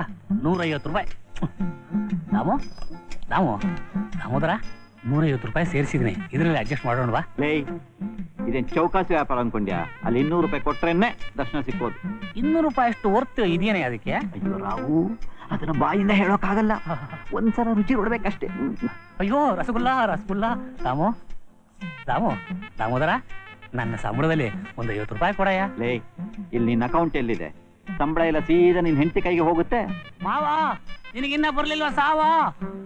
150 ರೂಪಾಯಿ. ದಾಮೋದರ 150 ರೂಪಾಯಿ ಸೇರಿಸಿದ್ದೀನಿ, ಇದರಲ್ಲಿ ಅಡ್ಜಸ್ಟ್ ಮಾಡೋಣವಾ? ಲೇ, ಇದೇನು ಚೌಕಾಸಿ ವ್ಯಾಪಾರ ಅನ್ಕೊಂಡ್ಯಾ? ಅಲ್ಲಿ 200 ರೂಪಾಯಿ ಕೊಟ್ರೇನೆ ದರ್ಶನ ಸಿಕ್ಕೋದು. 200 ರೂಪಾಯಿ ಅಷ್ಟು ವರ್ತ್ ಇದೆಯೇನೆ ಅದಕ್ಕೆ? ಅಯ್ಯೋ ರಾವು, ಅದನ್ನ ಬಾಯಿಂದ ಹೇಳೋಕ್ಕಾಗಲ್ಲ, ಒಂದ್ಸಲ ರುಚಿ ನೋಡ್ಬೇಕಷ್ಟೇ. ಅಯ್ಯೋ ರಸಗುಲ್ಲ. ದಾಮೋದರ, ನನ್ನ ಸಂಬಳದಲ್ಲಿ ಒಂದು 50 ರೂಪಾಯಿ ಕೊಡಯ್ಯ. ಲೇ, ಇಲ್ಲಿ ನಿನ್ನ ಅಕೌಂಟ್ ಎಲ್ಲಿದೆ? ಸಂಬಳ ಎಲ್ಲ ಸೀದಾ ನಿನ್ ಹೆಂಡತಿ ಕೈಗೆ ಹೋಗುತ್ತೆ. ಮಾವ, ನಿನಗಿನ್ನ ಬರ್ಲಿಲ್ವಾ ಸಾವ?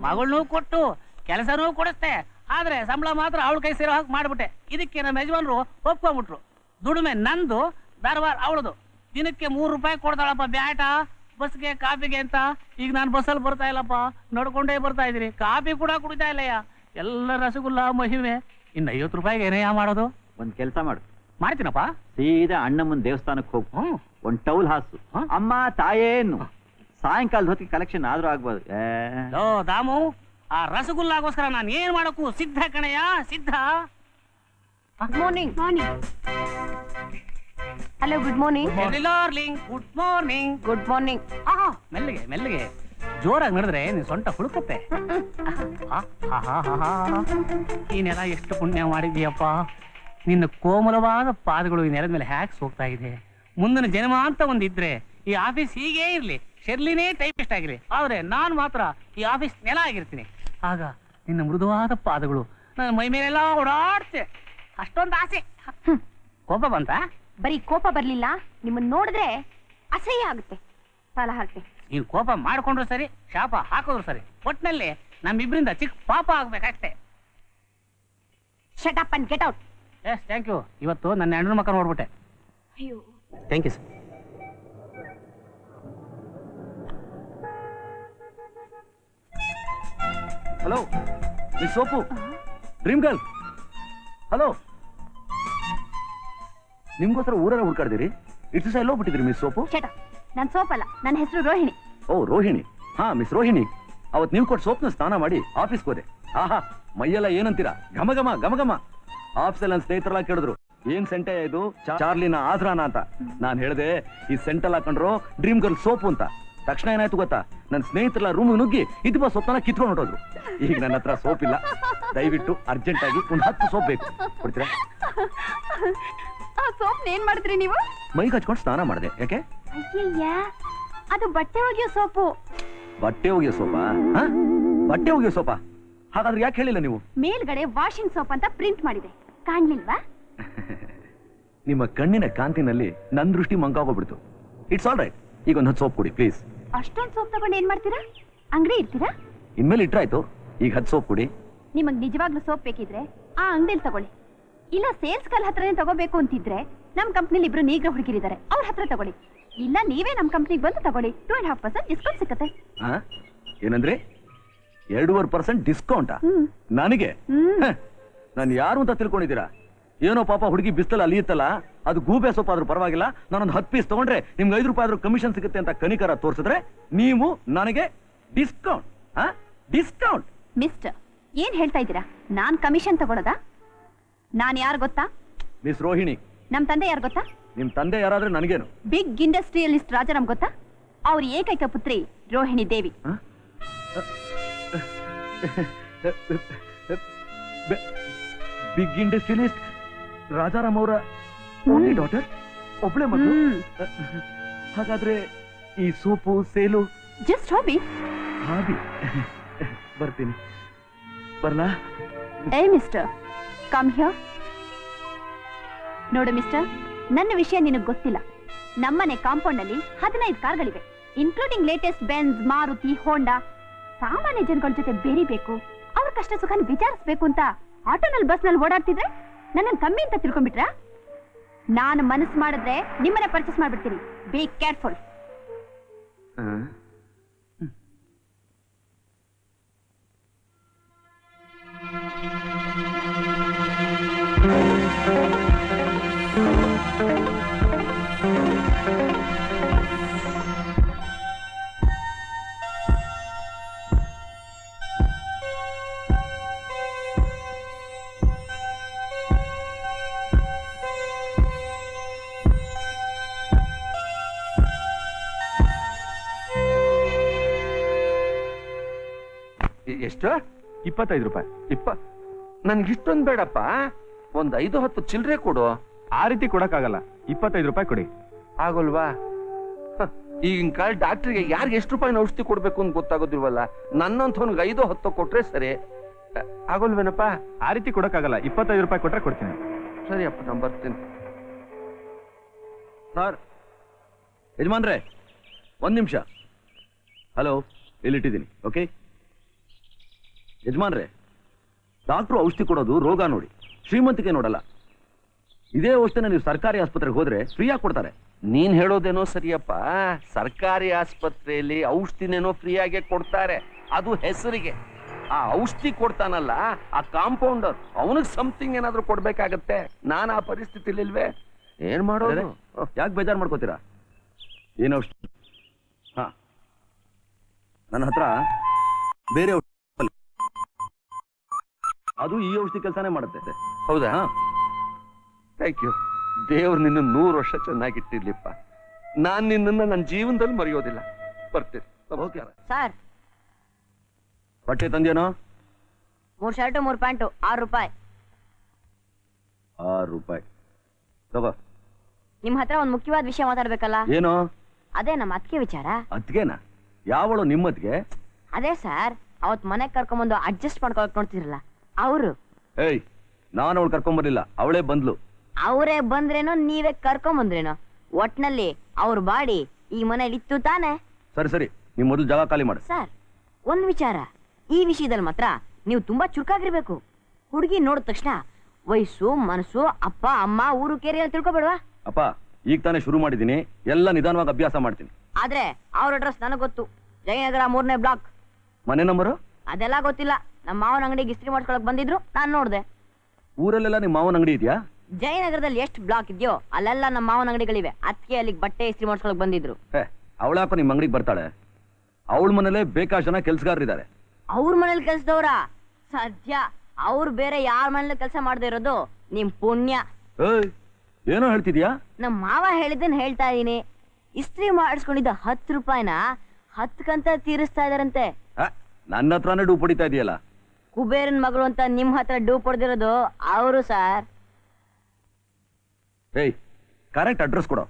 ಮಗಳನ್ನೂ ಕೊಟ್ಟು ಕೆಲಸನೂ ಕೊಡಿಸ್ತೆ, ಆದ್ರೆ ಸಂಬಳ ಮಾತ್ರ ಅವಳ ಕೈ ಸೇರೋ ಹಾಕಿ ಮಾಡ್ಬಿಟ್ಟೆ. ಇದಕ್ಕೆ ನಮ್ಮ ಯಜಮಾನ್ರು ಒಪ್ಕೊಂಡ್ಬಿಟ್ರು. ದುಡಿಮೆ ನಂದು, ಧಾರವಾಡ ಅವಳದು. ದಿನಕ್ಕೆ 3 ರೂಪಾಯಿ ಕೊಡ್ತಾಳಪ್ಪ ಬ್ಯಾಟ ಬಸ್ಗೆ ಕಾಫಿಗೆ ಅಂತ. ಈಗ ನಾನು ಬಸ್ಸಲ್ಲಿ ಬರ್ತಾ ಇಲ್ಲಪ್ಪ, ನಡ್ಕೊಂಡೇ ಬರ್ತಾ ಇದೀನಿ. ಕಾಫಿ ಕೂಡ ಕುಡಿತಾ ಇಲ್ಲಯ್ಯ, ಎಲ್ಲ ರಸಗುಲ್ಲ ಮಹಿಮೆ. ಇನ್ನು 50 ರೂಪಾಯಿಗೆ ಏನಯ್ಯ ಮಾಡೋದು? ಒಂದ್ ಕೆಲಸ ಮಾಡು. ಮಾಡ್ತೀನಪ್ಪ. ಸೀದಾ ಅಣ್ಣಮ್ಮನ ದೇವಸ್ಥಾನಕ್ಕೆ ಹೋಗು, ಒಂದ್ ಟೌಲ್ ಹಾಸು, ಅಮ್ಮ ತಾಯೇನು ಸಾಯಂಕಾಲದ ಹೊತ್ತಿಗೆ ಕಲೆಕ್ಷನ್ ಆದ್ರೂ ಆಗ್ಬೋದು. ದಾಮು, ಆ ರಸಗುಲ್ಲಾಗೋಸ್ಕರ ನಾನು ಏನ್ ಮಾಡಕ್ಕೂ ಸಿದ್ಧ ಕಣಯ್ಯ, ಸಿದ್ಧ. Morning. Hello, good morning. Good morning. Good morning. ಮೆಲ್ಲಗೆ ಜೋರಾಗಿ ನಡೆದ್ರೆ ನೀನ್ ಸೊಂಟ ಹುಡುಕತ್ತೆ. ಈ ನೆಲ ಎಷ್ಟು ಪುಣ್ಯ ಮಾಡಿದೀಯಪ್ಪ. ನಿನ್ನ ಕೋಮಲವಾದ ಪಾದಗಳು ಈ ನೆಲದ ಮೇಲೆ ಹ್ಯಾಕ್ಸ್ ಹೋಗ್ತಾ ಇದೆ. ಮುಂದಿನ ಜನ್ಮ ಅಂತ ಒಂದಿದ್ರೆ ಈ ಆಫೀಸ್ ಹೀಗೇ ಇರ್ಲಿ, ಶೆರ್ಲಿನೇ ಟೈಪಿಸ್ಟ್ ಆಗಿರಿ, ಆದ್ರೆ ನಾನು ಮಾತ್ರ ಈ ಆಫೀಸ್ ನೆಲ ಆಗಿರ್ತೀನಿ. ಆಗ ನಿನ್ನ ಮೃದುವಾದ ಪಾದಗಳು ನನ್ನ ಮೈ ಮೇಲೆಲ್ಲ ಓಡಾಡ್ತೆ. ಅಷ್ಟೊಂದು ಆಸೆ. ಕೋಪ ಬಂತ? ಬರೀ ಕೋಪ ಬರ್ಲಿಲ್ಲ, ನಿಮ್ಮನ್ನ ನೋಡಿದ್ರೆ ಅಸಹ್ಯ ಆಗುತ್ತೆ. ಸಾಲ ಹಾಕ್ತೆ. ನೀವು ಕೋಪ ಮಾಡ್ಕೊಂಡ್ರು ಸರಿ, ಶಾಪ ಹಾಕೋದ್ರು ಸರಿ, ಒಟ್ನಲ್ಲಿ ನಮ್ಮಿಬ್ರಿಂದ ಚಿಕ್ಕ ಪಾಪ ಆಗ್ಬೇಕಷ್ಟೇ. Shut up and get out. Yes, thank you. ಇವತ್ತು ನನ್ನ ಹೆಣ್ಣು ಮಕ್ಕ ನೋಡ್ಬಿಟ್ಟೆ. ಅಯ್ಯೋ, thank you sir. Hello miss soap, dream girl. Hello, ನಿಮ್ಗೋಸ್ಕರ ಊರೆಲ್ಲ ಹುಡ್ಕಾಡ್ದಿರಿ, ಇಷ್ಟು ಸಹ ಎಲ್ಲೋ ಬಿಟ್ಟಿದ್ರಿ ಮಿಸ್ ಸೋಪು? Shut up. ನನ್ನ ಸೋಪ್ ಅಲ್ಲ, ನನ್ನ ಹೆಸರು ರೋಹಿಣಿ. ಓ ರೋಹಿಣಿ. ಹಾ ಮಿಸ್ ರೋಹಿಣಿ, ಅವತ್ ನೀವು ಕೊಟ್ಟು ಸೋಪ್ನ ಸ್ನಾನ ಮಾಡಿ ಆಫೀಸ್ಗೆ ಹೋದೆ. ಆಹಾ, ಮೈಯೆಲ್ಲ ಏನಂತೀರಾ, ಘಮ ಘಮ ಘಮ ಘಮ. ಆಫೀಸಲ್ಲಿ ನನ್ನ ಸ್ನೇಹಿತರೆಲ್ಲ ಕೇಳಿದ್ರು, ಏನ್ ಸೆಂಟೆ ಇದು, ಚಾರ್ಲಿನ ಆಜ್ರಾನ ಅಂತ. ನಾನ್ ಹೇಳ್ದೆ, ಈ ಸೆಂಟಲ್ ಹಾಕೊಂಡ್ರು ಡ್ರೀಮ್ ಗರ್ಲ್ ಸೋಪು ಅಂತ. ತಕ್ಷಣ ಏನಾಯ್ತು ಗೊತ್ತಾ, ನನ್ನ ಸ್ನೇಹಿತರೆಲ್ಲ ರೂಮ್ ನುಗ್ಗಿ ಇದ್ಬ ಸೋಪ್ನ ಕಿತ್ಕೊಂಡು ಹೊಟ್ಟೋದ್ರು. ಈಗ ನನ್ನ ಹತ್ರ ಸೋಪ್ ಇಲ್ಲ, ದಯವಿಟ್ಟು ಅರ್ಜೆಂಟ್ ಆಗಿ ಒಂದು 10 ಸೋಪ್ ಬೇಕು, ಕೊಡ್ತೀರಾ? ಆ ಸೋಪ್ ಏನ್ ಮಾಡಿದ್ರಿ ನೀವು? ಮೈಗೆ ಹಚ್ಕೊಂಡು ಸ್ನಾನ ಮಾಡಿದೆ. ಯಾಕೆ? ಅಯ್ಯಯ್ಯ, ಅದು ಬಟ್ಟೆ ಒಗೆಯೋ ಸೋಪು. ಬಟ್ಟೆ ಒಗೆಯೋ ಸೋಪಾ? ಬಟ್ಟೆ ಒಗೆಯೋ ಸೋಪಾ? ಹಾಗಾದ್ರೆ ಯಾಕೆ ಹೇಳಿಲ್ಲ ನೀವು? ಮೇಲ್ಗಡೆ ವಾಷಿಂಗ್ ಸೋಪ್ ಅಂತ ಪ್ರಿಂಟ್ ಮಾಡಿದೆ, ಕಾಣ್ಲಿಲ್ವಾ? ನಿಮ್ಮ ಕಣ್ಣಿನ ಕಾಂತಿನಲ್ಲಿ ನನ್ನ ದೃಷ್ಟಿ ಮಂಕಾಗೋಗ್ಬಿಡ್ತು. ಇಟ್ಸ್ ಆಲ್ ರೈಟ್, ಈಗ ಒಂದು 10 ಸೋಪ್ ಕೊಡಿ ಪ್ಲೀಸ್. ಅಷ್ಟೊಂದು ಸೋಪ್ ತಗೊಂಡು ಏನ್ ಮಾಡ್ತೀರಾ? ಅಂಗಡಿ ಇರ್ತೀರಾ? ಇನ್ಮೇಲೆ ಇಟ್ರಾಯ್ತು, ಈಗ 10 ಸೋಪ್ ಕೊಡಿ. ನಿಮಗ್ ನಿಜವಾಗ್ಲೂ ಸೋಪ್ ಬೇಕಿದ್ರೆ ಆ ಅಂಗಡಿಲಿ ತಗೊಳ್ಳಿ. ಇಲ್ಲ ಸೇಲ್ಸ್ ಗರ್ಲ್ ಹತ್ರನೇ ತಗೋಬೇಕು ಅಂತಿದ್ರೆ ನಮ್ ಕಂಪ್ನಿಲಿ 2 ನೀಗ್ರ ಹುಡುಗಿರಿದ್ದಾರೆ, ಅವ್ರ ಹತ್ರ ತಗೊಳ್ಳಿ. ಇಲ್ಲ ನೀವೇ ನಮ್ ಕಂಪ್ನಿಗೆ ಬಂದು ತಗೊಳ್ಳಿ, 2.5% ಡಿಸ್ಕೌಂಟ್ ಸಿಕ್ಕತ್ತೆ. ಏನಂದ್ರೆ 2.5% ಡಿಸ್ಕೌಂಟಾ ನನಗೆ? ನಾನು ಯಾರು ಅಂತ ತಿಳ್ಕೊಂಡಿದ್ದೀರಾ? ಏನೋ ಪಾಪ ಹುಡುಗಿ ಬಿಸ್ತಲ್ಲ ಅಲಿಯುತ್ತಲ್ಲ, ಅದು ಗೂಬೆ ಸೋಪ್ ಆದ್ರೂ ಪರವಾಗಿಲ್ಲ, ನಾನೊಂದು 10 ಪೀಸ್ ತಗೊಂಡ್ರೆ ನಿಮ್ಗೆ 5 ರೂಪಾಯಿ ಆದ್ರೂ ಕಮಿಷನ್ ಸಿಗುತ್ತೆ ಅಂತ ಕನಿಕರ ತೋರಿಸಿದ್ರೆ ನೀವು ನನಗೆ ಡಿಸ್ಕೌಂಟ್ ಡಿಸ್ಕೌಂಟ್. ಮಿಸ್ಟರ್, ಏನ್ ಹೇಳ್ತಾ ಇದ್ದೀರಾ? ನಾನ್ ಕಮಿಷನ್ ತಗೊಳ್ಳೋದಾ? ನಾನ್ ಯಾರು ಗೊತ್ತಾ? ಮಿಸ್ ರೋಹಿಣಿ. ನಮ್ ತಂದೆ ಯಾರು ಗೊತ್ತಾ? ನಿಮ್ ತಂದೆ ಯಾರಾದ್ರೆ ನನಗೇನು? ಬಿಗ್ ಇಂಡಸ್ಟ್ರಿಯಲಿಸ್ಟ್ ರಾಜಾರಾಮ್ ಗೊತ್ತಾ? ಅವ್ರ ಏಕೈಕ ಪುತ್ರಿ ರೋಹಿಣಿ ದೇವಿ. ಬಿಗ್ ಇಂಡಸ್ಟ್ರಿಯಲಿಸ್ಟ್ ರಾಜಾರಾಮ್ ಅವರ ಓನ್ಲಿ ಡಾಟರ್, ಒಬ್ಳೆ ಮಗಳು. ಹಾಗಾದ್ರೆ ಈ soap sale just hobby. Hobby. ಬರ್ತೀನಿ, ಬರ್ಲಾ? ಏ ಮಿಸ್ಟರ್, ಕಮ್ ಹಿಯರ್. ನೋಡು ಮಿಸ್ಟರ್, ನನ್ನ ವಿಷಯ ನಿನಗೆ ಗೊತ್ತಿಲ್ಲ. ನಮ್ಮನೆ ಕಾಂಪೌಂಡ್ ನಲ್ಲಿ 15 ಕಾರ್ಗಳಿವೆ, ಇನ್ಕ್ಲೂಡಿಂಗ್ ಲೇಟೆಸ್ಟ್ ಬೆನ್ಸ್, ಮಾರುತಿ, ಹೋಂಡಾ. ಸಾಮಾನ್ಯ ಜನಗಳ ಜೊತೆ ಬೇರಿಬೇಕು, ಅವ್ರ ಕಷ್ಟ ಸುಖನ ವಿಚಾರಿಸಬೇಕು ಅಂತ ಆಟೋನಲ್ಲಿ ಬಸ್ನಲ್ಲಿ ಓಡಾಡ್ತಿದ್ರೆ ನನ್ನನ್ನು ಕಮ್ಮಿ ಅಂತ ತಿಳ್ಕೊಂಡ್ಬಿಟ್ರಾ? ನಾನು ಮನಸ್ಸು ಮಾಡಿದ್ರೆ ನಿಮ್ಮನೆ ಪರ್ಚೇಸ್ ಮಾಡ್ಬಿಡ್ತೀನಿ. Be careful. ಎಷ್ಟು? 25 ರೂಪಾಯಿ. ನನ್ಗಿಷ್ಟೊಂದು ಬೇಡಪ್ಪ, ಒಂದ್ 5-10 ಚಿಲ್ಲರೆ ಕೊಡು. ಆ ರೀತಿ ಕೊಡಕ್ಕಾಗಲ್ಲ, 25 ರೂಪಾಯಿ ಕೊಡಿ. ಆಗೋಲ್ವಾ? ಈಗಿನ ಕಾಲ ಡಾಕ್ಟ್ರಿಗೆ ಯಾರಿಗೆ ಎಷ್ಟು ರೂಪಾಯಿನ ಔಷಧಿ ಕೊಡ್ಬೇಕು ಅಂತ ಗೊತ್ತಾಗೋದಿಲ್ವಲ್ಲ. ನನ್ನಂಥವ್ನಿಗೆ 5-10 ಕೊಟ್ರೆ ಸರಿ. ಆಗೋಲ್ವೇನಪ್ಪ? ಆ ರೀತಿ ಕೊಡಕ್ಕಾಗಲ್ಲ, 25 ರೂಪಾಯಿ ಕೊಟ್ರೆ ಕೊಡ್ತೀನಿ. ಸರಿ ಅಪ್ಪ, ನಾನು ಬರ್ತೀನಿ. ಸರ್ ಯಜಮಾನ್ರೆ, 1 ನಿಮಿಷ. ಹಲೋ, ಇಲ್ಲಿಟ್ಟಿದ್ದೀನಿ. ಓಕೆ ಯಜಮಾನ್ರೆ, ಡಾಕ್ಟ್ರು ಔಷಧಿ ಕೊಡೋದು ರೋಗ ನೋಡಿ, ಶ್ರೀಮಂತಿಕೆ ನೋಡಲ್ಲ. ಇದೇ ಔಷಧಿನ ನೀವು ಸರ್ಕಾರಿ ಆಸ್ಪತ್ರೆಗೆ ಹೋದ್ರೆ ಫ್ರೀಯಾಗಿ ಕೊಡ್ತಾರೆ. ನೀನ್ ಹೇಳೋದೇನೋ ಸರಿಯಪ್ಪ, ಸರ್ಕಾರಿ ಆಸ್ಪತ್ರೆಯಲ್ಲಿ ಔಷಧಿನೇನೋ ಫ್ರೀಯಾಗೆ ಕೊಡ್ತಾರೆ, ಅದು ಹೆಸರಿಗೆ. ಆ ಔಷಧಿ ಕೊಡ್ತಾನಲ್ಲ ಆ ಕಾಂಪೌಂಡರ್, ಅವನಿಗೆ ಸಮಥಿಂಗ್ ಏನಾದ್ರೂ ಕೊಡ್ಬೇಕಾಗತ್ತೆ. ನಾನು ಆ ಪರಿಸ್ಥಿತಿಲಿ ಇಲ್ವೇ, ಏನ್ ಮಾಡೋದು? ಯಾಕೆ ಬೇಜಾರು ಮಾಡ್ಕೋತೀರಾ? ಏನು ಔಷಧಿ? ಹಾ, ನನ್ನ ಹತ್ರ ಬೇರೆ ಔಷಧಿ, ಅದು ಈ ಔಷಧಿ ಕೆಲಸನೇ ಮಾಡುತ್ತೆ. ಹೌದಾ? Thank you. ದೇವ್ರು ನಿನ್ನ 100 ವರ್ಷ ಚೆನ್ನಾಗಿಟ್ಟಿರ್ಲಿಪ್ಪ. ನಾನ್ ನಿನ್ನನ್ನ ನನ್ನ ಜೀವನದಲ್ಲಿ ಮರೆಯೋದಿಲ್ಲ. ಬರ್ತೀನಿ. ಓಕೆ ಸರ್, ಬಟ್ಟೆ ತಂದೇನೋ? 3 ಶರ್ಟ್ 3 ಪ್ಯಾಂಟು 6 ರೂಪಾಯಿ. 6 ರೂಪಾಯಿ ತಗೋ. ನಿಮ್ ಹತ್ರ ಒಂದ್ ಮುಖ್ಯವಾದ ವಿಷಯ ಮಾತಾಡ್ಬೇಕಲ್ಲ. ಏನೋ? ಅದೇ ನಮ್ಮ ಅತ್ತಿಗೆ ವಿಚಾರ. ಅತ್ಗೆನಾ? ಯಾವಳು ನಿಮ್ಮತ್ಗೆ? ಅದೇ ಸರ್, ಅವತ್ ಮನೆಗ್ ಕರ್ಕೊಂಬಂದು ಅಡ್ಜಸ್ಟ್ ಮಾಡ್ಕೊಳಕ್ ನೋಡ್ತಿರಲ್ಲ ಅವರು. ಏಯ್, ನಾನು ಅವಳು ಕರ್ಕೊಂಬರ್ಲಿಲ್ಲ, ಅವಳೇ ಬಂದ್ಲು. ಅವರೇ ಬಂದ್ರೇನೋ ನೀವೇ ಕರ್ಕೊಂಬಂದ್ರೇನೋ, ಒಟ್ನಲ್ಲಿ ಅವ್ರ ಬಾಡಿ ಈ ಮನೇಲಿ ಇತ್ತು ತಾನೆ. ಸರಿ ಸರಿ, ನೀವು ಮೊದಲು ಜಾಗ ಖಾಲಿ ಮಾಡು. ಸರ್, ಒಂದ್ ವಿಚಾರ, ಈ ವಿಷಯದಲ್ಲಿ ಮಾತ್ರ ನೀವು ತುಂಬಾ ಚುರುಕಾಗಿರ್ಬೇಕು. ಹುಡುಗಿ ನೋಡಿದ ತಕ್ಷಣ ವಯಸ್ಸು, ಮನಸ್ಸು, ಅಪ್ಪ ಅಮ್ಮ, ಊರು ಕೇರಿ ಅಂತ ತಿಳ್ಕೊಬೇಡವಾ? ಅಪ್ಪ, ಈಗ ತಾನೇ ಶುರು ಮಾಡಿದ್ದೀನಿ, ಎಲ್ಲ ನಿಧಾನವಾಗಿ ಅಭ್ಯಾಸ ಮಾಡ್ತೀನಿ. ಆದ್ರೆ ಅವ್ರ ಅಡ್ರೆಸ್ ನನಗ್ ಗೊತ್ತು. ಜಯನಗರ 3ನೇ ಬ್ಲಾಕ್. ಮನೆ ನಂಬರು? ಅದೆಲ್ಲ ಗೊತ್ತಿಲ್ಲ. ನಮ್ಮ ಮಾವನ ಅಂಗಡಿಗೆ ಇಸ್ತ್ರಿ ಮಾಡ್ಕೊಳಕ್ ಬಂದಿದ್ರು, ನಾನ್ ನೋಡ್ದೆ. ಊರಲ್ಲೆಲ್ಲ ನಿಮ್ಮ ಮಾವನ ಅಂಗಡಿ ಇದೆಯಾ? ಜಯನಗರದಲ್ಲಿ ಎಷ್ಟು ಬ್ಲಾಕ್ ಇದೆಯೋ ಅಲ್ಲೆಲ್ಲ ನಮ್ಮ ಮಾವನ ಅಂಗಡಿಗಳಿವೆ. ಅದಕ್ಕೆ ಅಲ್ಲಿಗೆ ಬಟ್ಟೆ ಇಸ್ತ್ರಿ ಮಾಡ್ಕೊಳಕ್ ಬಂದಿದ್ರು. ಅವಳ್ಯಾಕೋ ನಿಮ್ಮ ಅಂಗಡಿಗೆ ಬರ್ತಾಳೆ? ಅವಳ ಮನೇಲೆ ಬೇಕಾಷ್ಟು ಜನ ಕೆಲ್ಸಗಾರರಿದ್ದಾರೆ. ಅವ್ರ ಮನೇಲಿ ಕೆಲ್ಸದವ್ರ? ಸದ್ಯ ಅವ್ರು ಬೇರೆ ಯಾರ ಮನೇಲಿ ಕೆಲಸ ಮಾಡದೇ ಇರೋದು ನಿಮ್ ಪುಣ್ಯ. ಏಯ್, ಏನೋ ಹೇಳ್ತಿದ್ಯಾ? ನಮ್ ಮಾವ ಹೇಳಿದ್ದನ್ ಹೇಳ್ತಾ ಇದೀನಿ. ಇಸ್ತ್ರಿ ಮಾಡಿಸ್ಕೊಂಡಿದ್ದ 10 ರೂಪಾಯಿನ 10 ಕಂತ ತೀರಿಸ್ತಾ ಇದಾರಂತೆ. ನನ್ನ ಹತ್ರನೇ ಡೂ ಹೊಡಿತಾ ಇದೆಯಲ್ಲ. ಕುಬೇರನ್ ಮಗಳು ಅಂತ ನಿಮ್ ಹತ್ರ ಡೂ ಪಡೆದಿರೋದು ಅವರು ಸರ್. ಏಯ್, ಕರೆಕ್ಟ್ ಅಡ್ರೆಸ್ ಕೊಡೋ.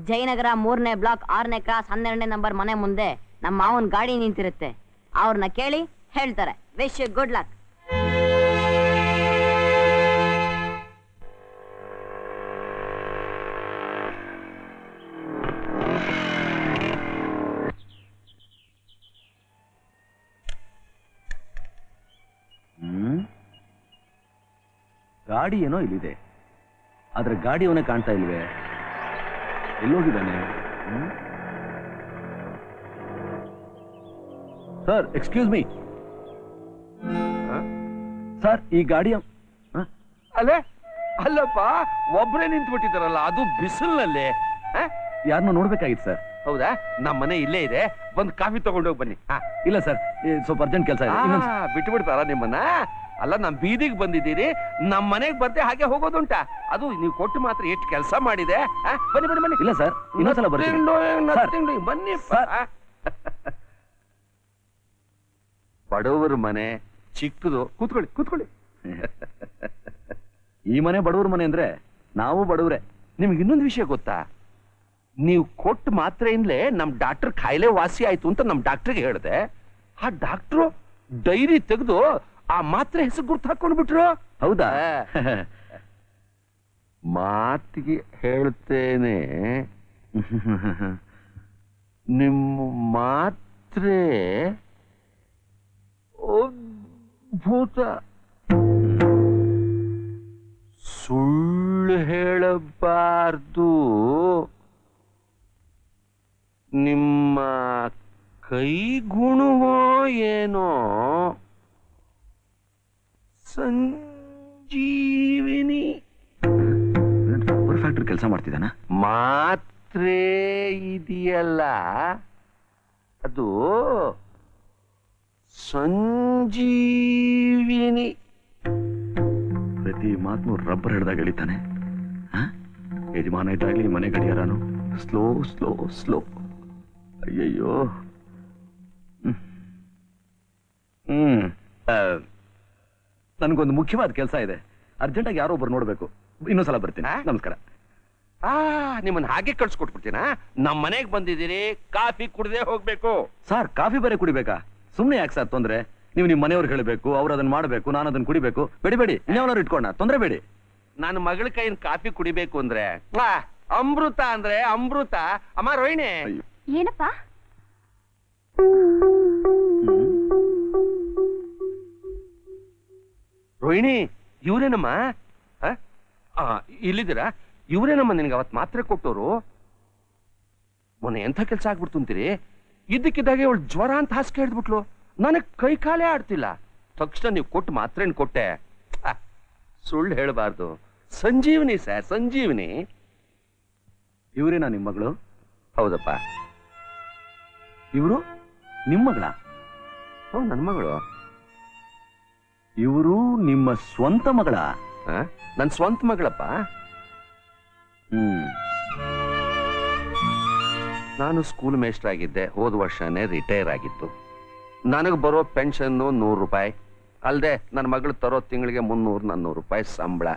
ಜಯನಗರ 3ನೇ ಬ್ಲಾಕ್ 6ನೇ ಕ್ರಾಸ್ 12ನೇ ನಂಬರ್ ಮನೆ ಮುಂದೆ ನಮ್ಮ ಮಾವನ್ ಗಾಡಿ ನಿಂತಿರುತ್ತೆ. ಅವ್ರನ್ನ ಕೇಳಿ ಹೇಳ್ತಾರೆ. Wish you good luck. ಗಾಡಿ ಏನೋ ಇಲ್ಲಿದೆ, ಆದ್ರೆ ಗಾಡಿಯವನೇ ಕಾಣ್ತಾ ಇಲ್ವೇ? ಎಲ್ಲೋಗಿದ್ದಾನೆ? ಸರ್, ಎಕ್ಸ್ಕ್ಯೂಸ್ ಮೀ ಸರ್, ಈ ಗಾಡಿ ಅಲ್ಲೇ ಅಲ್ಲಪ್ಪ, ಒಬ್ರೇ ನಿಂತು ಬಿಟ್ಟಿದ್ದಾರಲ್ಲ, ಅದು ಬಿಸಿಲ್ನಲ್ಲಿ. ಯಾರನ್ನ ನೋಡ್ಬೇಕಾಗಿತ್ತು ಸರ್. ಹೌದಾ? ನಮ್ಮ ಮನೆ ಇಲ್ಲೇ ಇದೆ, ಬಂದು ಕಾಫಿ ತಗೊಂಡೋಗಿ ಬನ್ನಿ. ಇಲ್ಲ ಸರ್, ಸ್ವಲ್ಪ ಅರ್ಜೆಂಟ್ ಕೆಲಸ ಇದೆ. ಬಿಟ್ಟು ಬಿಡ್ತಾರ ನಿಮ್ಮನ್ನ? ಅಲ್ಲ, ನಮ್ ಬೀದಿಗೆ ಬಂದಿದ್ದೀರಿ, ನಮ್ ಮನೆಗೆ ಬರ್ತೆ ಹಾಗೆ ಹೋಗೋದುಂಟಾ? ಅದು ನೀವು ಕೊಟ್ಟು ಮಾತ್ರ ಎಷ್ಟು ಕೆಲಸ ಮಾಡಿದೆ. ಬನ್ನಿ ಬನ್ನಿ ಬನ್ನಿ. ಇಲ್ಲ ಸರ್, ಇನ್ನೊಂದ್ಸಲ ಬರ್ತೀನಿ. ಬನ್ನಿ. ಬಡವರ ಮನೆ ಚಿಕ್ಕದು, ಕೂತ್ಕೊಳ್ಳಿ ಕೂತ್ಕೊಳ್ಳಿ. ಈ ಮನೆ ಬಡವ್ರ ಮನೆ ಅಂದ್ರೆ ನಾವು ಬಡವ್ರೆ. ನಿಮ್ಗೆ ಇನ್ನೊಂದು ವಿಷಯ ಗೊತ್ತಾ? ನೀವು ಕೊಟ್ಟು ಮಾತ್ರೆಯಿಂದಲೇ ನಮ್ ಡಾಕ್ಟರ್ ಕಾಯಿಲೆ ವಾಸಿ ಆಯ್ತು ಅಂತ ನಮ್ ಡಾಕ್ಟರ್ಗೆ ಹೇಳಿದೆ. ಆ ಡಾಕ್ಟ್ರು ಡೈರಿ ತೆಗೆದು ಆ ಮಾತ್ರೆ ಹೆಸರು ಗುರ್ತು ಹಾಕೊಂಡು ಬಿಟ್ರು. ಹೌದಾ? ಮಾತಿಗೆ ಹೇಳ್ತೇನೆ, ನಿಮ್ಮ ಮಾತ್ರೆ ಅದ್ಭುತ. ಸುಳ್ಳು ಹೇಳಬಾರ್ದು. ನಿಮ್ಮ ಕೈ ಗುಣವೋ ಏನೋ ಸಂಜೀವಿನಿ. ಫ್ಯಾಕ್ಟ್ರಿ ಕೆಲಸ ಮಾಡ್ತಿದ್ದಾನ? ಮಾತ್ರೆ ಇದೆಯಲ್ಲ, ಅದು ಸಂಜೀವಿನಿ. ಪ್ರತಿ ಮಾತು ರಬ್ಬರ್ ಹಿಡ್ದಾಗ ಎಳಿತಾನೆ. ಯಜಮಾನ ಇದ್ದಾಗಲಿ ಮನೆ ಗಡಿಯಾರನು ಸ್ಲೋ ಸ್ಲೋ ಸ್ಲೋ. ಅಯ್ಯಯ್ಯೋ. ನನ್ಗೊಂದು ಮುಖ್ಯವಾದ ಕೆಲಸ ಇದೆ, ಅರ್ಜೆಂಟಾಗಿ ಯಾರೋ ಒಬ್ರು ನೋಡ್ಬೇಕು. ಇನ್ನೊಂದ್ಸಲ ಬರ್ತೀನಿ. ನಮಸ್ಕಾರ. ನಿಮ್ಮನ್ನ ಹಾಗೆ ಕಳ್ಸಿಕೊಟ್ಬಿಡ್ತೀನಾ? ನಮ್ಮ ಮನೆಗೆ ಬಂದಿದ್ದೀರಿ, ಕಾಫಿ ಕುಡ್ದೇ ಹೋಗ್ಬೇಕು. ಸರ್ ಕಾಫಿ ಬೇರೆ ಕುಡಿಬೇಕಾ? ಸುಮ್ನೆ ಯಾಕೆ ಸರ್ ತೊಂದ್ರೆ? ನೀವು ನಿಮ್ಮ ಮನೆಯವ್ರಿಗೆ ಹೇಳಬೇಕು, ಅವ್ರು ಅದನ್ನ ಮಾಡಬೇಕು, ನಾನು ಅದನ್ನ ಕುಡಿಬೇಕು. ಬೇಡಿ ಇನ್ನೇವ್ರು ಇಟ್ಕೊಂಡ ತೊಂದ್ರೆ ಬೇಡಿ. ನನ್ನ ಮಗಳ ಕೈಯಿಂದ ಕಾಫಿ ಕುಡಿಬೇಕು ಅಂದ್ರೆ ಅಮೃತ ಅಂದ್ರೆ ಅಮೃತ. ಅಮ್ಮ ರೋಹಿಣಿ. ಏನಪ್ಪ? ರೋಹಿಣಿ, ಇವ್ರೇನಮ್ಮ? ಇಲ್ಲಿದ್ದೀರಾ? ಇವ್ರೇನಮ್ಮ ನಿನ್ಗೆ ಅವತ್ ಮಾತ್ರೆ ಕೊಟ್ಟೋರು? ಮೊನ್ನೆ ಎಂಥ ಕೆಲಸ ಆಗ್ಬಿಡ್ತು ಅಂತೀರಿ? ಇದ್ದಕ್ಕಿದ್ದಾಗೆ ಅವಳು ಜ್ವರ ಅಂತ ಹಾಸಿಗೆ ಹಿಡಿದ್ಬಿಟ್ಲು. ನನಗೆ ಕೈ ಕಾಲೇ ಆಡ್ತಿಲ್ಲ. ತಕ್ಷಣ ನೀವು ಕೊಟ್ಟು ಮಾತ್ರೆನ್ ಕೊಟ್ಟೆ. ಸುಳ್ಳು ಹೇಳಬಾರ್ದು. ಸಂಜೀವಿನಿ ಸರ್, ಸಂಜೀವಿನಿ. ಇವರೇನಾ ನಿಮ್ಮ ಮಗಳು? ಹೌದಪ್ಪ. ಇವರು ನಿಮ್ಮ ಮಗಳ? ಹೌದು, ನನ್ನ ಮಗಳು. ಇವರು ನಿಮ್ಮ ಸ್ವಂತ ಮಗಳ? ನನ್ನ ಸ್ವಂತ ಮಗಳಪ್ಪ. ನಾನು ಸ್ಕೂಲ್ ಮೇಸ್ಟರ್ ಆಗಿದ್ದೆ. ಹೋದ ವರ್ಷನೇ ರಿಟೈರ್ ಆಗಿತ್ತು. ನನಗೆ ಬರೋ ಪೆನ್ಷನ್ನು 100 ರೂಪಾಯಿ. ಅಲ್ಲದೆ ನನ್ನ ಮಗಳು ತರೋ ತಿಂಗಳಿಗೆ 300-400 ರೂಪಾಯಿ ಸಂಬಳ.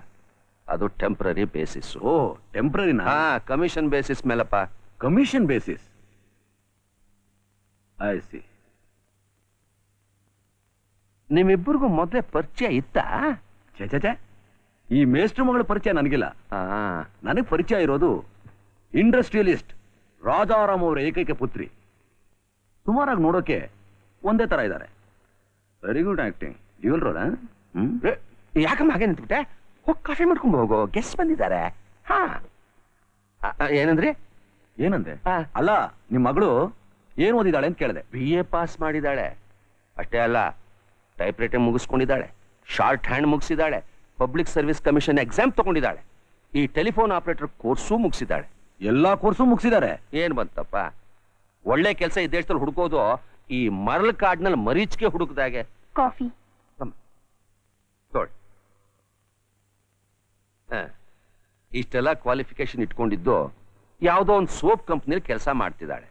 ಅದು ಟೆಂಪ್ರರಿ ಬೇಸಿಸ್. ಓ, ಟೆಂಪ್ರರಿನಾ? ಕಮಿಷನ್ ಬೇಸಿಸ್ ಮೇಲಪ್ಪ. Commission basis. I see. ನಿಮ್ಮಿಬ್ಬರಿಗೂ ಮೊದಲೇ ಪರಿಚಯ ಇತ್ತಾ? ಛೇ, ಈ ಮೇಸ್ಟ್ರು ಮಗಳ ಪರಿಚಯ ನನಗಿಲ್ಲ. ನನಗೆ ಪರಿಚಯ ಇರೋದು ಇಂಡಸ್ಟ್ರಿಯಲಿಸ್ಟ್ ರಾಜಾರಾಮ್ ಅವರ ಏಕೈಕ ಪುತ್ರಿ. ಸುಮಾರಾಗಿ ನೋಡೋಕೆ ಒಂದೇ ತರ ಇದ್ದಾರೆ. Very good acting. Dual role. ಯಾಕಮ್ಮ ಹಾಗೆ ನಿಂತ್ಬಿಟ್ಟೆ? ಹೋಗಿ ಕಾಫಿ ಮಾಡ್ಕೊಂಡು ಹೋಗೋ, ಗೆಸ್ಟ್ ಬಂದಿದ್ದಾರೆ. ಏನಂದೆ? ಅಲ್ಲ, ನಿಮ್ ಮಗಳು ಏನ್ ಓದಿದ್ದಾಳೆ ಅಂತ ಕೇಳಿದೆ. BA ಪಾಸ್ ಮಾಡಿದ್ದಾಳೆ. ಅಷ್ಟೇ ಅಲ್ಲ, ಟೈಪ್ ರೈಟಿಂಗ್ ಮುಗಿಸ್ಕೊಂಡಿದ್ದಾಳೆ, ಶಾರ್ಟ್ ಹ್ಯಾಂಡ್ ಮುಗಿಸಿದ್ದಾಳೆ, ಪಬ್ಲಿಕ್ ಸರ್ವಿಸ್ ಕಮಿಷನ್ ಎಕ್ಸಾಮ್ ತಗೊಂಡಿದ್ದಾಳೆ, ಈ ಟೆಲಿಫೋನ್ ಆಪರೇಟರ್ ಕೋರ್ಸು ಮುಗಿಸಿದ್ದಾಳೆ. ಎಲ್ಲಾ ಕೋರ್ಸು ಮುಗಿಸಿದ್ದಾರೆ. ಏನ್ ಬಂತಪ್ಪ? ಒಳ್ಳೆ ಕೆಲಸ ಈ ದೇಶದಲ್ಲಿ ಹುಡುಕೋದು ಈ ಮರಳು ಕಾಡ್ನಲ್ಲಿ ಮರೀಚಿಗೆ ಹುಡುಕದಾಗೆ. ಕಾಫಿ ನೋಡಿ, ಇಷ್ಟೆಲ್ಲ ಕ್ವಾಲಿಫಿಕೇಶನ್ ಇಟ್ಕೊಂಡಿದ್ದು ಯಾವುದೋ ಒಂದು ಸೋಪ್ ಕಂಪ್ನಿಯಲ್ಲಿ ಕೆಲಸ ಮಾಡ್ತಿದ್ದಾಳೆ.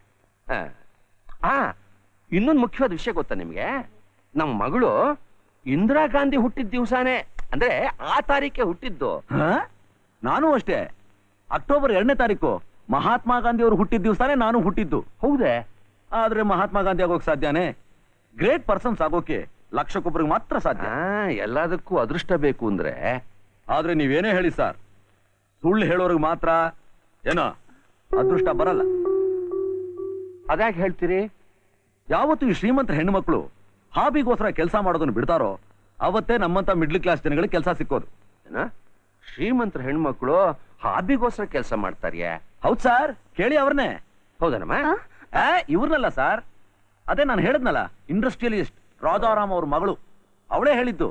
ಇನ್ನೊಂದು ಮುಖ್ಯವಾದ ವಿಷಯ ಗೊತ್ತಾ ನಿಮ್ಗೆ? ನಮ್ಮ ಮಗಳು ಇಂದಿರಾ ಗಾಂಧಿ ಹುಟ್ಟಿದ ದಿವಸಾನೇ, ಅಂದ್ರೆ ಆ ತಾರೀಕೆ ಹುಟ್ಟಿದ್ದು. ನಾನು ಅಷ್ಟೇ. ಅಕ್ಟೋಬರ್ 2ನೇ ತಾರೀಕು ಮಹಾತ್ಮ ಗಾಂಧಿ ಅವರು ಹುಟ್ಟಿದ ದಿವಸನೇ ನಾನು ಹುಟ್ಟಿದ್ದು. ಹೌದೇ? ಆದ್ರೆ ಮಹಾತ್ಮ ಗಾಂಧಿ ಆಗೋಕ್ ಸಾಧ್ಯನೇ? ಗ್ರೇಟ್ ಪರ್ಸನ್ಸ್ ಆಗೋಕೆ ಲಕ್ಷಕ್ಕೊಬ್ಬರಿಗೆ ಮಾತ್ರ ಸಾಧ್ಯ. ಎಲ್ಲದಕ್ಕೂ ಅದೃಷ್ಟ ಬೇಕು ಅಂದ್ರೆ. ಆದ್ರೆ ನೀವೇನೇ ಹೇಳಿ ಸರ್, ಸುಳ್ಳು ಹೇಳೋರ್ಗೆ ಮಾತ್ರ ಏನೋ ಅದೃಷ್ಟ ಬರಲ್ಲ. ಅದ್ಯಾಕೆ ಹೇಳ್ತೀರಿ? ಯಾವತ್ತು ಈ ಶ್ರೀಮಂತರ ಹೆಣ್ಣು ಮಕ್ಕಳು ಹಾಬಿಗೋಸ್ಕರ ಕೆಲಸ ಮಾಡೋದನ್ನು ಬಿಡ್ತಾರೋ ಅವತ್ತೇ ನಮ್ಮಂತ ಮಿಡ್ಲ್ ಕ್ಲಾಸ್ ಜನಗಳಿಗೆ ಕೆಲಸ ಸಿಕ್ಕೋದು. ಶ್ರೀಮಂತರ ಹೆಣ್ಮಕ್ಳು ಹಾಬಿಗೋಸ್ಕರ ಕೆಲಸ ಮಾಡ್ತಾರ್ಯಾ? ಹೌದ್ ಸರ್, ಕೇಳಿ ಅವ್ರನ್ನೇ. ಹೌದನಮ್ಮ? ಇವ್ರನ್ನಲ್ಲ ಸರ್, ಅದೇ ನಾನು ಹೇಳಿದ್ನಲ್ಲ, ಇಂಡಸ್ಟ್ರಿಯಲಿಸ್ಟ್ ರಾಜಾರಾಮ್ ಅವ್ರ ಮಗಳು. ಅವಳೇ ಹೇಳಿದ್ದು,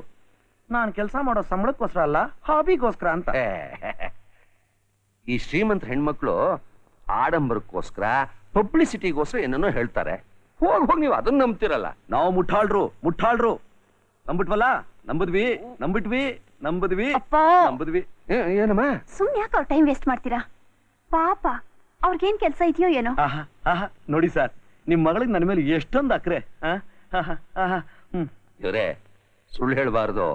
ನಾನು ಕೆಲಸ ಮಾಡೋ ಸಂಬಳಕ್ಕೋಸ್ಕರ ಅಲ್ಲ, ಹಾಬಿಗೋಸ್ಕರ ಅಂತ. ಈ ಶ್ರೀಮಂತರ ಹೆಣ್ಮಕ್ಳು ಆಡಂಬರಕ್ಕೋಸ್ಕರ, ಪಬ್ಲಿಸಿಟಿಗೋಸ್ಕರ ಏನನ್ನೋ ಹೇಳ್ತಾರೆ. ಹೋಗಿ ನೀವು ಅದನ್ನ ನಂಬ್ತಿರಲ್ಲ. ನಾವು ಮುಟ್ಟಾಳ್ರು ನಂಬಿಟ್ವಿ. ಏನಮ್ಮ? ಸುಮ್ನೆ ಯಾಕೆ ಅವ್ರ ಟೈಮ್ ವೇಸ್ಟ್ ಮಾಡ್ತೀರಾ? ಪಾಪ ಅವ್ರಿಗೇನ್ ಕೆಲ್ಸ ಇದೆಯೋ ಏನೋ. ನೋಡಿ ಸರ್, ನಿಮ್ ಮಗಳಿಗೆ ನನ್ನ ಮೇಲೆ ಎಷ್ಟೊಂದು ಅಕ್ರೆ. ಇವರೇ, ಸುಳ್ಳು ಹೇಳ್ಬಾರ್ದು.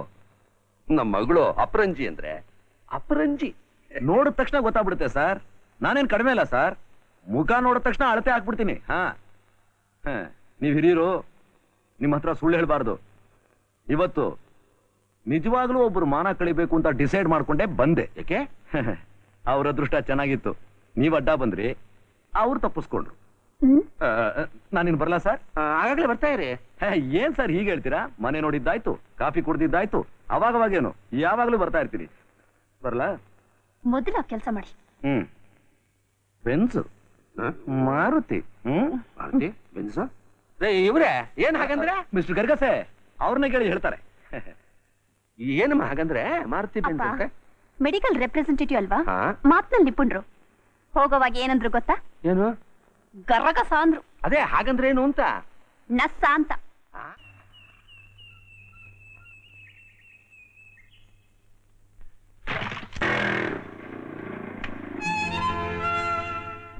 ನಮ್ಮ ಮಗಳು ಅಪರಂಜಿ ಅಂದ್ರೆ ಅಪರಂಜಿ. ನೋಡಿದ ತಕ್ಷಣ ಗೊತ್ತಾಗ್ಬಿಡುತ್ತೆ ಸರ್. ನಾನೇನ್ ಕಡಿಮೆ ಅಲ್ಲ ಸರ್. ಮುಖ ನೋಡಿದ ತಕ್ಷಣ ಅಳತೆ ಹಾಕ್ಬಿಡ್ತೀನಿ. ನೀವ್ ಹಿರಿಯರು, ನಿಮ್ಮ ಹತ್ರ ಸುಳ್ಳು ಹೇಳ್ಬಾರ್ದು. ಇವತ್ತು ನಿಜವಾಗ್ಲೂ ಒಬ್ರು ಮಾನ ಕಳಿಬೇಕು ಅಂತ ಡಿಸೈಡ್ ಮಾಡ್ಕೊಂಡೆ ಬಂದೆ. ಯಾಕೆ? ಅವ್ರ ಅದೃಷ್ಟ ಚೆನ್ನಾಗಿತ್ತು, ನೀವ್ ಅಡ್ಡ ಬಂದ್ರಿ, ಅವ್ರು ತಪ್ಪಿಸ್ಕೊಂಡ್ರು. ನಾನಿನ್ ಬರ್ಲಾ ಸರ್? ಆಗಾಗ್ಲೇ ಬರ್ತಾ ಇರಿ. ಏನ್ ಸರ್ ಹೀಗೆ ಹೇಳ್ತೀರಾ? ಮನೆ ನೋಡಿದ್ದಾಯ್ತು, ಕಾಫಿ ಕುಡ್ದಿದ್ದಾಯ್ತು, ಅವಾಗವಾಗೇನು ಯಾವಾಗ್ಲೂ ಬರ್ತಾ ಇರ್ತೀನಿ. ಬರ್ಲಾ? ಮೊದಲ ಕೆಲಸ ಮಾಡಿ. ಬೆನ್ಸು, ಮಾರುತಿ. ಮಾರುತಿ, ಬೆನ್ಸು. ಇವ್ರೆ ಏನ್ ಹಾಗಂದ್ರೆ? ಮಿಸ್ಟರ್ ಗರ್ಗಸೆ, ಅವ್ರನ್ನ ಕೇಳಿ ಹೇಳ್ತಾರೆ. ಏನಮ್ಮ ಹಾಗಂದ್ರೆ? ಮಾರುತಿ ಬೆನ್ಸು ಮೆಡಿಕಲ್ ರೆಪ್ರೆಸೆಂಟೇಟಿವ್ ಅಲ್ವಾ? ಮಾತ್ನಲ್ಲಿ ನಿಪುಣರು. ಹೋಗೋವಾಗ ಏನಂದ್ರು ಗೊತ್ತಾ? ಏನು? ಗರ್ಗಸ ಅಂದ್ರು. ಅದೇ ಹಾಗಂದ್ರೆ ಏನು ಅಂತ? ನಸ್ಸ ಅಂತ.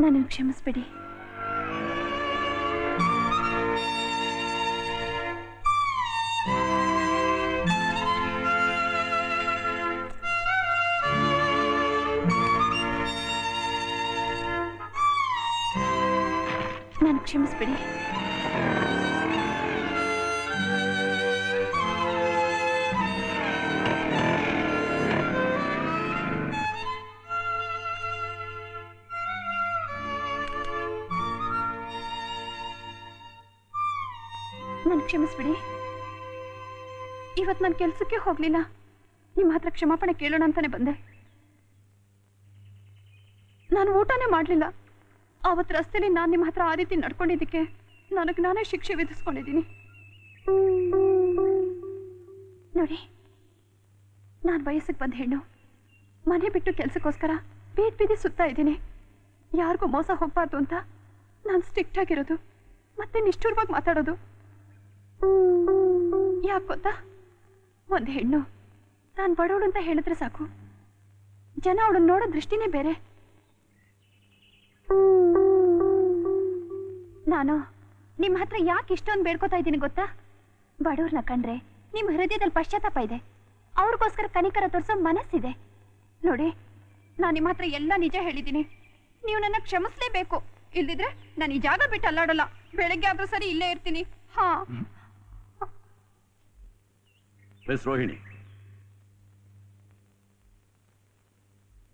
ನಾನು ಕ್ಷಮಿಸ್ಬಿಡಿ. ಕ್ಷಮಿಸ್ಬಿಡಿ. ನನ್ ಕ್ಷಮಿಸ್ಬಿಡಿ. ಇವತ್ತು ನಾನು ಕೆಲ್ಸಕ್ಕೆ ಹೋಗ್ಲಿಲ್ಲ. ನಿಮ್ಮ ಹತ್ರ ಕ್ಷಮಾಪಣೆ ಕೇಳೋಣ ಅಂತಾನೆ ಬಂದೆ. ನಾನು ಊಟನೇ ಮಾಡ್ಲಿಲ್ಲ. ಅವತ್ತು ರಸ್ತೆಯಲ್ಲಿ ನಾನು ನಿಮ್ಮ ಹತ್ರ ಆ ರೀತಿ ನಡ್ಕೊಂಡಿದ್ದಕ್ಕೆ ನನಗೆ ನಾನೇ ಶಿಕ್ಷೆ ವಿಧಿಸ್ಕೊಂಡಿದ್ದೀನಿ. ನೋಡಿ, ನಾನು ವಯಸ್ಸಿಗೆ ಬಂದ ಹೆಣ್ಣು, ಮನೆ ಬಿಟ್ಟು ಕೆಲ್ಸಕ್ಕೋಸ್ಕರ ಬೀದಿ ಬೀದಿ ಸುತ್ತಾ ಇದ್ದೀನಿ. ಯಾರಿಗೂ ಮೋಸ ಹೋಗ್ಬಾರ್ದು ಅಂತ ನಾನು ಸ್ಟ್ರಿಕ್ಟ್ ಆಗಿರೋದು, ಮತ್ತೆ ನಿಷ್ಠುರವಾಗಿ ಮಾತಾಡೋದು. ಯಾಕೆ ಗೊತ್ತಾ? ಒಂದು ಹೆಣ್ಣು ನಾನು ಬಡವಳು ಅಂತ ಹೇಳಿದ್ರೆ ಸಾಕು, ಜನ ಅವಳನ್ನ ನೋಡೋ ದೃಷ್ಟಿನೇ ಬೇರೆ. ನಾನು ನಿಮ್ಮ ಹತ್ರ ಯಾಕೆ ಇಷ್ಟೊಂದು ಬೇಡ್ಕೋತಾ ಇದ್ದೀನಿ ಗೊತ್ತಾ? ಬಡವ್ರನ್ನ ಕಂಡ್ರೆ ನಿಮ್ಮ ಹೃದಯದಲ್ಲಿ ಪಶ್ಚಾತ್ತಾಪ ಇದೆ, ಅವ್ರಿಗೋಸ್ಕರ ಕನಿಕರ ತೋರಿಸೋ ಮನಸ್ಸಿದೆ. ನೋಡಿ, ನಾನು ನಿಮ್ಮ ಹತ್ರ ಎಲ್ಲ ನಿಜ ಹೇಳಿದ್ದೀನಿ. ನೀವು ನನ್ನ ಕ್ಷಮಿಸ್ಲೇಬೇಕು, ಇಲ್ದಿದ್ರೆ ನಾನು ಈ ಜಾಗ ಬಿಟ್ಟು ಅಲ್ಲಾಡಲ್ಲ. ಬೆಳಗ್ಗೆ ಆದ್ರೂ ಸರಿ ಇಲ್ಲೇ ಇರ್ತೀನಿ. ಹಾ ಮಿಸ್ ರೋಹಿಣಿ,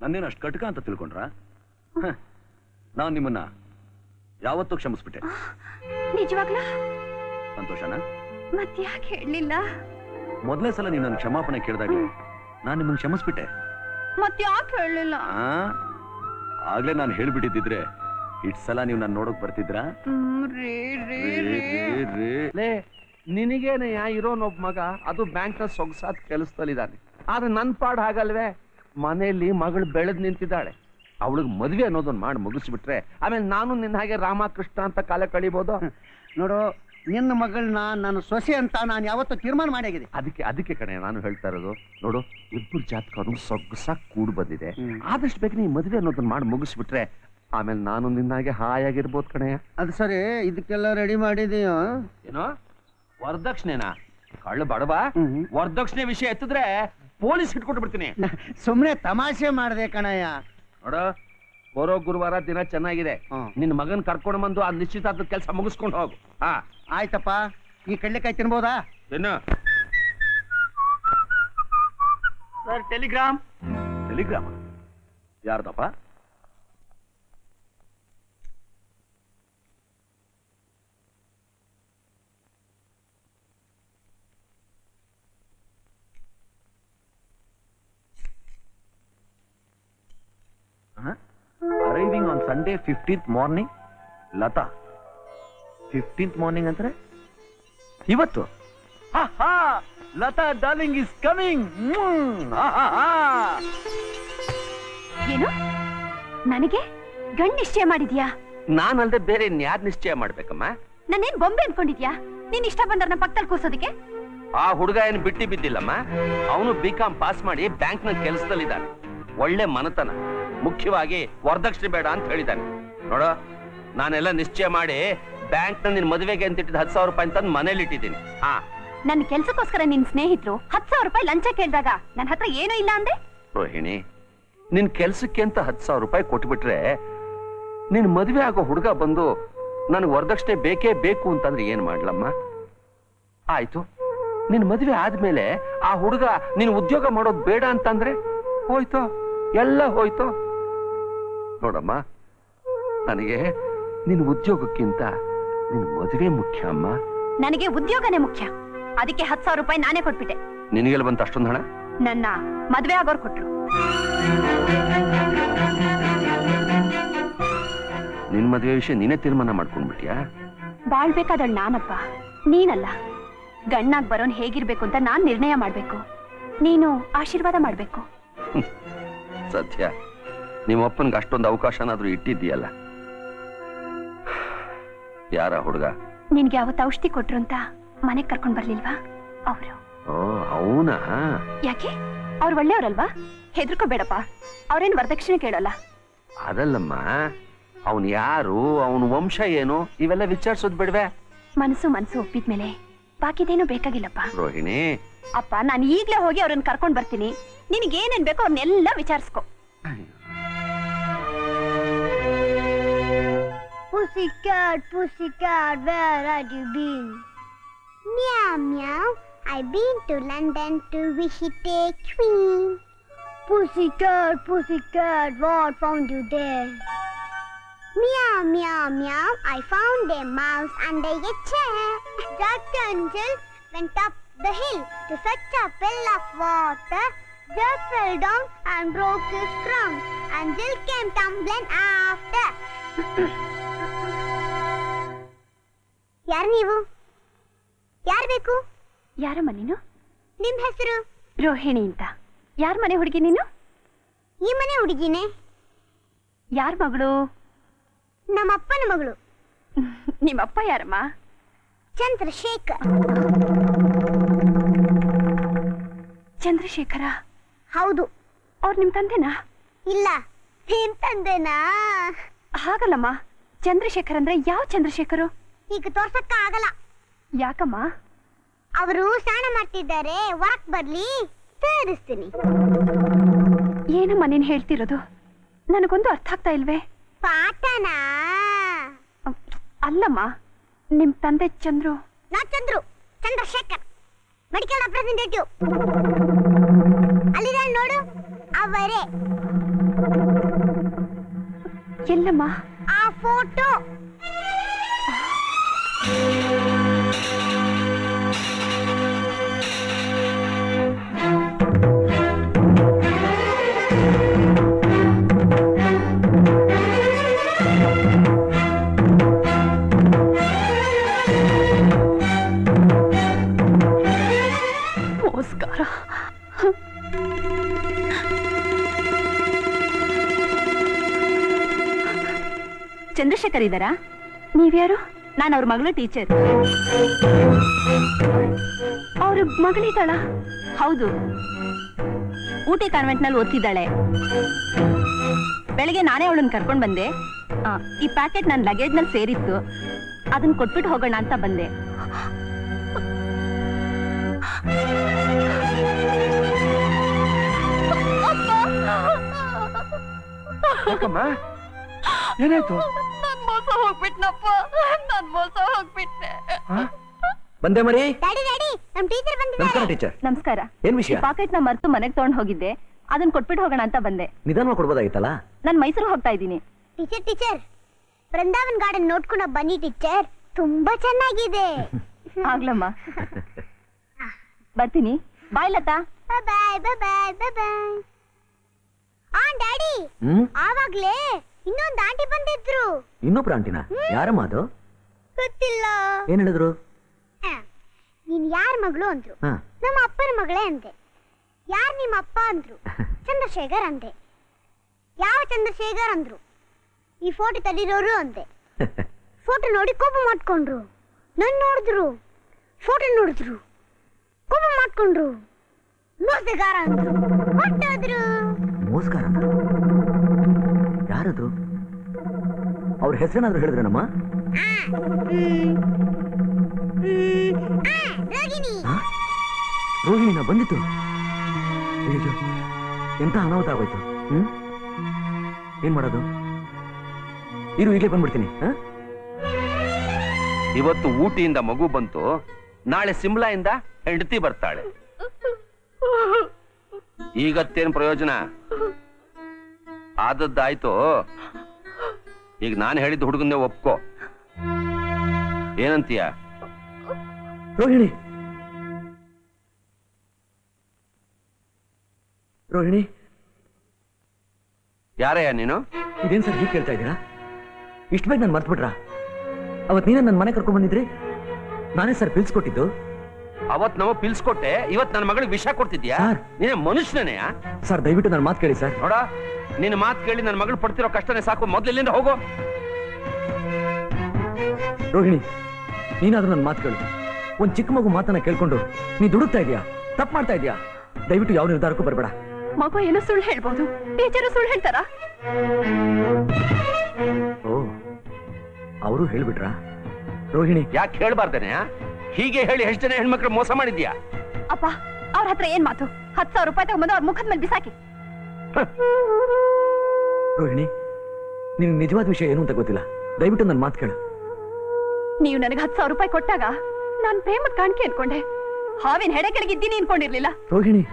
ನನ್ನೇನು ಅಷ್ಟು ಕಟಕ ಅಂತ ತಿಳ್ಕೊಂಡ್ರ? ನಾನು ನಿಮ್ಮನ್ನ ಯಾವತ್ತೂ ಕ್ಷಮಿಸ್ಬಿಟ್ಟೆ. ನಿಜವಾಗ್ಲೂ ಸಂತೋಷನಾ? ಮತ್ತೆ ಯಾಕೆ ಹೇಳಲಿಲ್ಲ? ಮೊದಲೇ ಸಲ ನೀವು ನನ್ನ ಕ್ಷಮಾಪಣೆ ಕೇಳಿದಾಗಲೇ ನಾನು ನಿಮ್ಮನ್ನ ಕ್ಷಮಿಸ್ಬಿಟ್ಟೆ. ಮತ್ತೆ ಯಾಕೆ ಹೇಳಲಿಲ್ಲ? ಆಗ್ಲೇ ನಾನು ಹೇಳ್ಬಿಟ್ಟಿದ್ದಿದ್ರೆ ಇಷ್ಟು ಸಲ ನೀವು ನಾನು ನೋಡೋಕ್ ಬರ್ತಿದ್ರಾ? ನಿನಗೇನಯ್ಯ ಇರೋನೊಬ್ಬ ಮಗ, ಅದು ಬ್ಯಾಂಕ್ ಸೊಗಸಾದ ಕೆಲಸದಲ್ಲಿದ್ದಾನೆ. ಆದ್ರೆ ನನ್ ಪಾಡ್ ಹಾಗಲ್ವೇ, ಮನೆಯಲ್ಲಿ ಮಗಳು ಬೆಳೆದ್ ನಿಂತಿದ್ದಾಳೆ. ಅವಳಿಗೆ ಮದ್ವೆ ಅನ್ನೋದನ್ನ ಮಾಡಿ ಮುಗಿಸ್ಬಿಟ್ರೆ ಆಮೇಲೆ ನಾನು ನಿನ್ನ ಹಾಗೆ ರಾಮಕೃಷ್ಣ ಅಂತ ಕಾಲ ಕಳಿಬಹುದು. ನೋಡು, ನಿನ್ನ ಮಗಳನ್ನ ನಾನು ಸೊಸೆ ಅಂತ ನಾನು ಯಾವತ್ತೂ ತೀರ್ಮಾನ ಮಾಡಿದೆ. ಅದಕ್ಕೆ ಕಣೆ ನಾನು ಹೇಳ್ತಾ ಇರೋದು. ನೋಡು, ಇಬ್ಬರು ಜಾತಕರು ಸೊಗಸಾಗಿ ಕೂಡ್ ಬಂದಿದೆ. ಆದಷ್ಟು ಬೇಗ ನೀ ಮದ್ವೆ ಅನ್ನೋದನ್ನ ಮಾಡಿ ಮುಗಿಸ್ಬಿಟ್ರೆ ಆಮೇಲೆ ನಾನು ನಿನ್ನ ಹಾಗೆ ಹಾಯಾಗಿರ್ಬೋದು ಕಣಯ್ಯ. ಅದು ಸರಿ, ಇದಕ್ಕೆಲ್ಲ ರೆಡಿ ಮಾಡಿದೀಯೋ? ಏನೋ ವರದಕ್ಷಿಣೆನಾ? ಕಳ್ಳ ಬಡವ, ವರದಕ್ಷಿಣೆ ವಿಷಯ ಎತ್ತಿದ್ರೆ ಪೊಲೀಸ್ ಇಟ್ಕೊಟ್ಟು ಬಿಡ್ತೀನಿ. ಸುಮ್ನೆ ತಮಾಷೆ ಮಾಡಿದೆ ಕಣಯ್ಯ. ನೋಡ, ಬರೋ ಗುರುವಾರ ದಿನ ಚೆನ್ನಾಗಿದೆ. ನಿನ್ನ ಮಗನ್ ಕರ್ಕೊಂಡು ಬಂದು ಆ ನಿಶ್ಚಿತಾರ್ಥ ಕೆಲಸ ಮುಗಿಸ್ಕೊಂಡು ಹೋಗು. ಹಾ ಆಯ್ತಪ್ಪ. ಈ ಕಡ್ಲೆಕಾಯಿ ತಿನ್ಬೋದಾ? ತಿನ್ನು. Sir, telegram. ಟೆಲಿಗ್ರಾಮ್ ಯಾರ್ದಪ್ಪ? Arriving on Sunday 15th morning. Lata 15th morning ಅಂದ್ರೆ ಇವತ್ತು? Lata darling is coming. ಏನು, ನನಗೆ ಗಂಡ ನಿಶ್ಚಯ ಮಾಡಿದ್ಯಾ? ನಾನಲ್ದೆ ಬೇರೆ ಇನ್ಯಾರು ನಿಶ್ಚಯ ಮಾಡ್ಬೇಕಮ್ಮ? ನಾನೇನ್ ಬೊಂಬೆ ಅನ್ಕೊಂಡಿದ್ಯಾ ನೀನ್ ಇಷ್ಟ ಬಂದವ್ರನ್ನ ಪಕ್ಕದಲ್ಲಿ ಕೂರ್ಸೋದಕ್ಕೆ? ಆ ಹುಡುಗ ಏನು ಬಿಟ್ಟಿ ಬಿದ್ದಿಲ್ಲಮ್ಮ. ಅವನು BCom ಪಾಸ್ ಮಾಡಿ ಬ್ಯಾಂಕ್ ನ ಕೆಲಸದಲ್ಲಿದ್ದಾನೆ. ಒಳ್ಳೆ ಮನತನ, ಮುಖ್ಯವಾಗಿ ವರದಕ್ಷಿಣೆ ಬೇಡ ಅಂತ ಹೇಳಿದ್ದಾನೆ. ನೋಡ, ನಾನೆಲ್ಲ ನಿಶ್ಚಯ ಮಾಡಿ ಬ್ಯಾಂಕ್ ನ ನಿನ್ ಮದುವೆಗೆ ಅಂತ ಇಟ್ಟಿದ್ದು 10,000 ರೂಪಾಯಿ ಅಂತ ಮನೇಲಿ ಇಟ್ಟಿದ್ದೀನಿ. ಹಾ, ನನ್ನ ಕೆಲ್ಸಕ್ಕೋಸ್ಕರ ನಿನ್ ಸ್ನೇಹಿತರು 10,000 ರೂಪಾಯಿ ಲಂಚ ಕೇಳಿದಾಗ ನನ್ನ ಹತ್ರ ಏನೂ ಇಲ್ಲ ಅಂದೆ. ರೋಹಿಣಿ, ನಿನ್ ಕೆಲ್ಸಕ್ಕೆ ಅಂತ 10,000 ರೂಪಾಯಿ ಕೊಟ್ಬಿಟ್ರೆ ನಿನ್ ಮದುವೆ ಆಗೋ ಹುಡುಗ ಬಂದು ನನಗೆ ವರದಕ್ಷಿಣೆ ಬೇಕೇ ಬೇಕು ಅಂತಂದ್ರೆ ಏನ್ ಮಾಡ್ಲಮ್ಮ? ಆಯ್ತು, ನಿನ್ ಮದುವೆ ಆದ್ಮೇಲೆ ಆ ಹುಡುಗ ನೀನ್ ಉದ್ಯೋಗ ಮಾಡೋದು ಬೇಡ ಅಂತಂದ್ರೆ ಹೋಯ್ತೋ, ಎಲ್ಲ ಹೋಯ್ತೋ. ನೋಡಮ್ಮ, ನನಗೆ ನಿನ್ ಉದ್ಯೋಗಕ್ಕಿಂತ ನಿನ್ ಮದುವೆ ಮುಖ್ಯ ಅಮ್ಮ. ನನಗೆ ಉದ್ಯೋಗನೇ ಮುಖ್ಯ. ಅದಕ್ಕೆ 10,000 ರೂಪಾಯಿ ನಾನೇ ಕೊಟ್ಬಿಟ್ಟೆ. ನಿನಗೆಲ್ಲ ಬಂತ ಅಷ್ಟೊಂದು ಹಣ? ನನ್ನ ಮದ್ವೆ ಆಗೋರು ಕೊಟ್ರು. ನಿನ್ ಮದುವೆ ವಿಷಯ ನೀನೇ ತೀರ್ಮಾನ ಮಾಡ್ಕೊಂಡ್ಬಿಟ್ಯಾ? ಬಾಳ್ಬೇಕಾದಳು ನಾನಪ್ಪ, ನೀನಲ್ಲ. ಗಣ್ಣಾಗ್ ಬರೋನ್ ಹೇಗಿರ್ಬೇಕು ಅಂತ ನಾನ್ ನಿರ್ಣಯ ಮಾಡ್ಬೇಕು, ನೀನು ಆಶೀರ್ವಾದ ಮಾಡ್ಬೇಕು. ಸತ್ಯ, ನಿಮ್ಮ ಅಪ್ಪನ್ಗೆ ಅಷ್ಟೊಂದು ಅವಕಾಶನಾದ್ರೂ ಇಟ್ಟಿದ್ದೀಯಲ್ಲ. ಯಾರ ಹುಡುಗ? ನಿನ್ಗೆ ಅವತ್ತು ಔಷಧಿ ಕೊಟ್ರು ಅಂತ ಮನೆಗ್ ಕರ್ಕೊಂಡ್ ಬರ್ಲಿಲ್ವಾ ಅವರು? ಓ, ಅವನಾ? ಯಾಕೆ, ಅವ್ರು ಒಳ್ಳೆಯವ್ರಲ್ವಾ? ಹೆದರ್ಕೋಬೇಡಪ್ಪ, ಅವ್ರೇನ್ ವರದಕ್ಷಿಣೆ ಕೇಳಲ್ಲ. ಅದಲ್ಲಮ್ಮ, ಅವನ್ ಯಾರು, ಅವನ ವಂಶ ಏನು, ಇವೆಲ್ಲ ವಿಚಾರಿಸೋದ್ ಬಿಡ್ವೆ? ಮನಸ್ಸು ಒಪ್ಪಿದ್ಮೇಲೆ ಬಾಕಿದೇನು ಬೇಕಾಗಿಲ್ಲಪ್ಪ. ರೋಹಿಣಿ ಅಪ್ಪ, ನಾನು ಈಗ್ಲೇ ಹೋಗಿ ಅವ್ರನ್ನ ಕರ್ಕೊಂಡ್ ಬರ್ತೀನಿ. ನಿನಗೇನೇನ್ ಬೇಕೋ ಅವ್ರನ್ನೆಲ್ಲ ವಿಚಾರಿಸ್ಕೊ. Pussycat, pussycat, where have you been? Meow, meow. I've been to London to visit a queen. Pussycat, pussycat, what found you there? Meow, meow, meow. I found a mouse under a chair. Jack and Jill went up the hill to fetch a pail of water. Jack fell down and broke his crown, and Jill came tumbling after. ಯಾರು ನೀವು? ಯಾರು ಬೇಕು? ಯಾರಮ್ಮ ನೀನು? ನಿಮ್ ಹೆಸರು? ರೋಹಿಣಿ ಅಂತ. ಯಾರ ಮನೆ ಹುಡುಗಿ ನೀನು? ಈ ಮನೆ ಹುಡುಗಿನೇ. ಯಾರ ಮಗಳು? ನಮ್ಮಪ್ಪನ ಮಗಳು. ನಿಮ್ಮಪ್ಪ ಯಾರಮ್ಮ? ಚಂದ್ರಶೇಖರ್. ಚಂದ್ರಶೇಖರ? ಹೌದು. ಅವ್ರು ನಿಮ್ ತಂದೆನಾ? ಇಲ್ಲ, ನಿಮ್ ತಂದೆನಾ? ಹಾಗಲ್ಲಮ್ಮ. ಚಂದ್ರಶೇಖರ್ ಅಂದ್ರೆ ಯಾವ ಚಂದ್ರಶೇಖರು? ಈಗ ತೋರ್ಸಕ್ಕ ಆಗಲ್ಲ. ಯಾಕಮ್ಮ? ಅವರು ಸ್ನಾನ ಮಾಡ್ತಿದ್ದಾರೆ, ಹೊರಕ್ ಬರ್ಲಿ ತೋರಿಸ್ತೀನಿ. ಏನಮ್ಮ ನೀನ್ ಹೇಳ್ತಿರೋದು? ನನಗೊಂದು ಅರ್ಥ ಆಗ್ತಾ ಇಲ್ವೇ? ಪಾಠನಾ? ಅಲ್ಲಮ್ಮ, ನಿಮ್ ತಂದೆ ಚಂದ್ರು. ನಾ ಚಂದ್ರಶೇಖರ್, ಮೆಡಿಕಲ್ ರೆಪ್ರೆಸೆಂಟೇಟಿವ್. ಅಲ್ಲಿದೆ ನೋಡು, ಅವರೇ. ಎಲ್ಲಮ್ಮ? ಆ ಫೋಟೋ. ನಮಸ್ಕಾರ. ಚಂದ್ರಶೇಖರ್ ಇದ್ದಾರಾ? ನೀವ್ಯಾರು? ನಾನು ಅವ್ರ ಮಗಳು ಟೀಚರ್. ಅವ್ರ ಮಗಳಿದ್ದಾಳ? ಹೌದು, ಊಟಿ ಕಾನ್ವೆಂಟ್ ನಲ್ಲಿ ಓದ್ತಿದ್ದಾಳೆ. ಬೆಳಗ್ಗೆ ನಾನೇ ಅವಳನ್ನ ಕರ್ಕೊಂಡ್ ಬಂದೆ. ಈ ಪ್ಯಾಕೆಟ್ ನನ್ನ ಲಗೇಜ್ ನಲ್ಲಿ ಸೇರಿತ್ತು, ಅದನ್ನ ಕೊಟ್ಬಿಟ್ಟು ಹೋಗೋಣ ಅಂತ ಬಂದೆ. ಏನಾಯ್ತು? ನಾನ್ ಮೋಸ ಹೋಗ್ಬಿಟ್ನಪ್ಪ, ನಾನ್ ಮೋಸ ಹೋಗ್ಬಿಟ್ಟೆ. ಬಂದೆ ಮರಿ. ಡ್ಯಾಡಿ ಡ್ಯಾಡಿ, ನಮ್ ಟೀಚರ್ ನಮಸ್ಕಾರ ಬಂದಿದ್ದಾರೆ. ಟೀಚರ್. ನಮಸ್ಕಾರ. ಏನ್ ವಿಷಯ? ಪಾಕೆಟ್ ನ ಮರ್ತು ಮನೆಗೆ ತಗೊಂಡ್ ಹೋಗಿದ್ದೆ, ಅದನ್ನ ಕೊಟ್ಬಿಟ್ಟು ಹೋಗೋಣ ಅಂತ ಬಂದೆ. ನಿಧಾನ ಕೊಡ್ಬೋದಾಗಿತ್ತಲ್ಲ. ನಾನ್ ಮೈಸೂರು ಹೋಗ್ತಾ ಇದ್ದೀನಿ. ಟೀಚರ್ ಬೃಂದಾವನ್ ಗಾರ್ಡನ್ ನೋಡ್ಕೊಂಡ ಬನ್ನಿ ಟೀಚರ್, ತುಂಬಾ ಚೆನ್ನಾಗಿದೆ. ಆಗ್ಲಮ್ಮ, ಬರ್ತೀನಿ. ಬಾಯ್ ಲತಾ. ಬಾಯ್ ಬಾಯ್ ಬಾಯ್ ಬಾಯ್ ಬಾಯ್. ಡ್ಯಾಡಿ, ಆವಾಗ್ಲೇ ಇನ್ನೊಂದು ಆಂಟಿ ಬಂದಿದ್ರು. ಇನ್ನೊಬ್ರು ಆಂಟಿನ? ಯಾರಮ್ಮ ಅದು? ಗೊತ್ತಿಲ್ಲ. ಏನ್ ಹೇಳಿದ್ರು? ನೀನ್ ಯಾರ ಮಗಳು ಅಂದ್ರು. ನಮ್ಮ ಅಪ್ಪನ ಮಗಳೇ ಅಂದೆ. ಯಾರ್ ನಿಮ್ಮ ಅಪ್ಪ ಅಂದ್ರು. ಚಂದ್ರಶೇಖರ್ ಅಂದೆ. ಯಾವ ಚಂದ್ರಶೇಖರ್ ಅಂದ್ರು. ಈ ಫೋಟೋ ತಲ್ಲಿರೋರು ಅಂದೆ. ಫೋಟೋ ನೋಡಿ ಕೋಪ ಮಾಡ್ಕೊಂಡ್ರು. ನನ್ ನೋಡಿದ್ರು, ಫೋಟೋ ನೋಡಿದ್ರು, ಕೋಪ ಮಾಡ್ಕೊಂಡ್ರು. ಮೋಸಗಾರ ಅಂದ್ರು, ಹೊಟ್ಟೋದ್ರು. ಮೋಸ್ಕಾರ? ಯಾರದು? ಅವ್ರ ಹೆಸರೇನಾದ್ರು ಹೇಳಿದ್ರೇನಮ್ಮ? ರೋಹಿಣಿನ ಬಂದಿತ್ತು. ಅಯ್ಯೋ, ಎಂತ ಅನಾಹುತ ಆಗೋಯ್ತು. ಏನ್ ಮಾಡೋದು? ಇರು, ಈಗಲೇ ಬಂದ್ಬಿಡ್ತೀನಿ. ಇವತ್ತು ಊಟಿಯಿಂದ ಮಗು ಬಂತು, ನಾಳೆ ಸಿಮ್ಲಾಯಿಂದ ಹೆಂಡತಿ ಬರ್ತಾಳೆ. ಈಗತ್ತೇನ್ ಪ್ರಯೋಜನ? ಆದದ್ದಾಯ್ತು. ಈಗ ನಾನು ಹೇಳಿದ್ದು ಹುಡುಗನ್ನೇ ಒಪ್ಕೋ. ಏನಂತೀಯ? ರೋಹಿಣಿ, ರೋಹಿಣಿ, ಯಾರಯ್ಯ ನೀನು? ಇದೇನ್ ಸರ್ ಹೀಗೆ ಕೇಳ್ತಾ ಇದ್ದೀರಾ? ಇಷ್ಟು ಬೇಗ ನಾನು ಮರ್ತ್ಬಿಟ್ರಾ? ಅವತ್ ನೀನೇ ನನ್ನ ಮನೆ ಕರ್ಕೊಂಡ್ ಬಂದಿದ್ರಿ, ನಾನೇ ಸರ್ ಪಿಲ್ಸ್ಕೊಟ್ಟಿದ್ದು. ಅವತ್ ನಾವು ಪಿಲ್ಸ್ಕೊಟ್ಟೆ, ಇವತ್ ನನ್ನ ಮಗಳಿಗೆ ವಿಷ ಕೊಡ್ತಿದ್ಯಾ? ನೀನೇ ಮನುಷ್ಯನೇ? ಸರ್ ದಯವಿಟ್ಟು ನನ್ನ ಮಾತು ಕೇಳಿ ಸರ್. ನೋಡ, ನಿನ್ನ ಮಾತು ಕೇಳಿ ನನ್ನ ಮಗಳು ಪಡ್ತಿರೋ ಕಷ್ಟನೇ ಸಾಕು. ಮೊದ್ಲು ಇಲ್ಲಿಂದ ಹೋಗೋ. ರೋಹಿಣಿ, ನೀನಾದ್ರೂ ನನ್ನ ಮಾತು ಕೇಳು. ಒಂದ್ ಚಿಕ್ಕ ಮಗು ಮಾತನ್ನ ಕೇಳ್ಕೊಂಡು ನೀ ದುಡುಕ್ತಾ ಇದೀಯಾ, ತಪ್ಪು ಮಾಡ್ತಾ ಇದೀಯಾ. ದಯವಿಟ್ಟು ಯಾವ ನಿರ್ಧಾರಕ್ಕೂ ಬರಬೇಡ. ಮಗು ಏನೋ ಸುಳ್ಳು ಹೇಳ್ಬೋದು, ಟೀಚರು ಸುಳ್ಳು ಹೇಳ್ತಾರ? ಓ, ಅವರು ಹೇಳ್ಬಿಟ್ರಾ? ರೋಹಿಣಿ, ಯಾಕೆ ಹೇಳ್ಬಾರ್ದೇನೆ? ಹೀಗೆ ಹೇಳಿ ಎಷ್ಟು ಜನ ಹೆಣ್ಮಕ್ಳು ಮೋಸ ಮಾಡಿದ್ಯಾ? ಅಪ್ಪ, ಅವ್ರ ಹತ್ರ ಏನ್ ಮಾತು? 10,000 ರೂಪಾಯಿ ತಗೊಂಬಂದು ಅವ್ರ ಮುಖದ ಮೇಲೆ ಬಿಸಾಕಿ. ರೋಹಿಣಿ, ನಿನ್ಗೆ ನಿಜವಾದ ವಿಷಯ ಏನು ಅಂತ ಗೊತ್ತಿಲ್ಲ. ದಯವಿಟ್ಟು ನನ್ನ ಮಾತು ಕೇಳು. ನೀವು ನನಗೆ 10,000 ರೂಪಾಯಿ ಕೊಟ್ಟಾಗ ನಾನು ಪ್ರೇಮದ ಕಾಣಿಕೆ ಅನ್ಕೊಂಡೆ. ಹಾವಿನ ಹೆಡೆ ಕೆಳಗಿದ್ದೀನಿ ಅನ್ಕೊಂಡಿರ್ಲಿಲ್ಲ. ರೋಹಿಣಿ,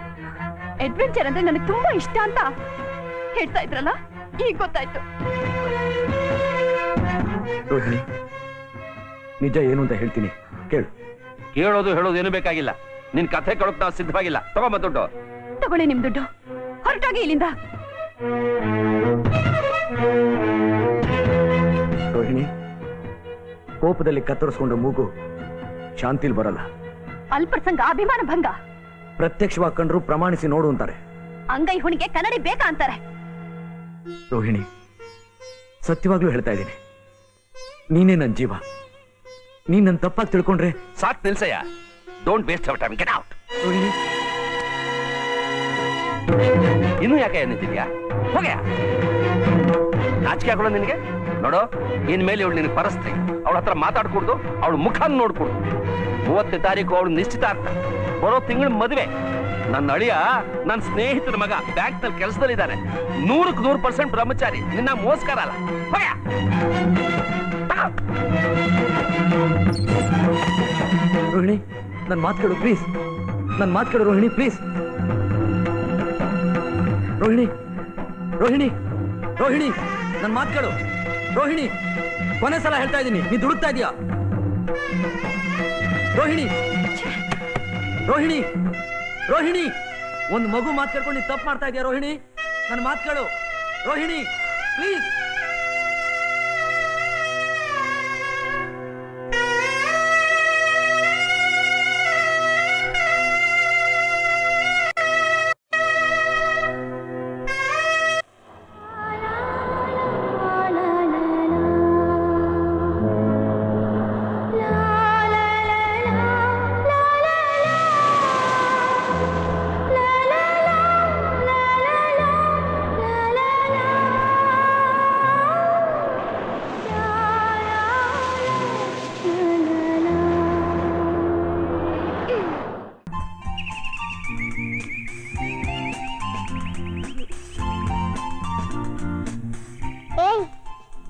ಅಡ್ವೆಂಚರ್ ಅಂದ್ರೆ ನನಗೆ ತುಂಬಾ ಇಷ್ಟ ಅಂತ ಹೇಳ್ತಾ ಇದ್ರಲ್ಲ, ಈಗ ಗೊತ್ತಾಯ್ತು. ರೋಹಿಣಿ, ನಿಜ ಏನು ಅಂತ ಹೇಳ್ತೀನಿ, ಕೇಳು. ಕೇಳೋದು ಹೇಳೋದು ಏನು ಬೇಕಾಗಿಲ್ಲ. ನಿನ್ ಕಥೆ ಕೇಳೋಕ್ ನಾವು ಸಿದ್ಧವಾಗಿಲ್ಲ. ತಗೊಂಬ ದುಡ್ಡು. ತಗೊಳ್ಳಿ ನಿಮ್ ದುಡ್ಡು, ಹೊರಟಾಗಿ ಇಲ್ಲಿಂದ. ರೋಹಿಣಿ, ಕೋಪದಲ್ಲಿ ಕತ್ತರಿಸ್ಕೊಂಡು ಮೂಗು ಶಾಂತಿಲ್ ಬರಲ್ಲ. ಅಲ್ಪಸಂಗ ಅಭಿಮಾನ ಭಂಗ. ಪ್ರತ್ಯಕ್ಷವಾಗಿ ಕಂಡ್ರು ಪ್ರಮಾಣಿಸಿ ನೋಡು ಅಂತಾರೆ. ಅಂಗೈ ಹುಣಿಗೆ ಕನ್ನಡಿ ಬೇಕಾ ಅಂತಾರೆ. ರೋಹಿಣಿ, ಸತ್ಯವಾಗ್ಲೂ ಹೇಳ್ತಾ ಇದ್ದೀನಿ, ನೀನೇ ನನ್ನ ಜೀವ. ನೀನ್ ನನ್ನ ತಪ್ಪಾಗಿ ತಿಳ್ಕೊಂಡ್ರೆ ಸಾಕ್ ನಿಲ್ಸಯ್ಯ. Don't waste our time, get out. Rohini, ಇನ್ನು ಯಾಕೆ ನಿಂತಿದ್ಯಾ? ಹೋಗ್ಯಾ? ನಾಚಿಕೆ ಆಗೋಲ್ಲ ನಿನಗೆ? ನೋಡು, ಇನ್ಮೇಲೆ ಇವಳು ನಿನಗೆ ಪರಿಸ್ಥಿತಿ. ಅವಳ ಹತ್ರ ಮಾತಾಡ್ಕೊಡ್ದು, ಅವಳು ಮುಖ ನೋಡ್ಕೊಡ್ದು. 30ನೇ ತಾರೀಕು ಅವಳು ನಿಶ್ಚಿತಾರ್ಥ. ಬರೋ ತಿಂಗಳು ಮದುವೆ. ನನ್ನ ಅಳಿಯ ನನ್ನ ಸ್ನೇಹಿತರ ಮಗ ಬ್ಯಾಂಕ್ ನಲ್ಲಿ ಕೆಲಸದಲ್ಲಿದ್ದಾನೆ. 100ಕ್ಕೆ 100% ಬ್ರಹ್ಮಚಾರಿ. ನಿನ್ನ ಮೋಸ್ಕರ ಅಲ್ಲ. ಹೋಗ್ಯಾ? ರೋಹಿಣಿ, ನನ್ನ ಮಾತು ಕೇಳು ಪ್ಲೀಸ್. ನನ್ನ ಮಾತು ಕೇಳು ರೋಹಿಣಿ, ಪ್ಲೀಸ್. ರೋಹಿಣಿ, ರೋಹಿಣಿ, ರೋಹಿಣಿ, ನನ್ನ ಮಾತು ಕೇಳು. ರೋಹಿಣಿ, ಕೊನೆ ಸಲ ಹೇಳ್ತಾ ಇದ್ದೀನಿ, ನೀ ದುಡುಕ್ತಾ ಇದೀಯಾ? ರೋಹಿಣಿ, ರೋಹಿಣಿ, ರೋಹಿಣಿ, ಒಂದು ಮಗು ಮಾತು ಕೇಳ್ಕೊಂಡು ನೀ ತಪ್ಪು ಮಾಡ್ತಾ ಇದೀಯಾ? ರೋಹಿಣಿ, ನನ್ನ ಮಾತು ಕೇಳು. ರೋಹಿಣಿ, ಪ್ಲೀಸ್.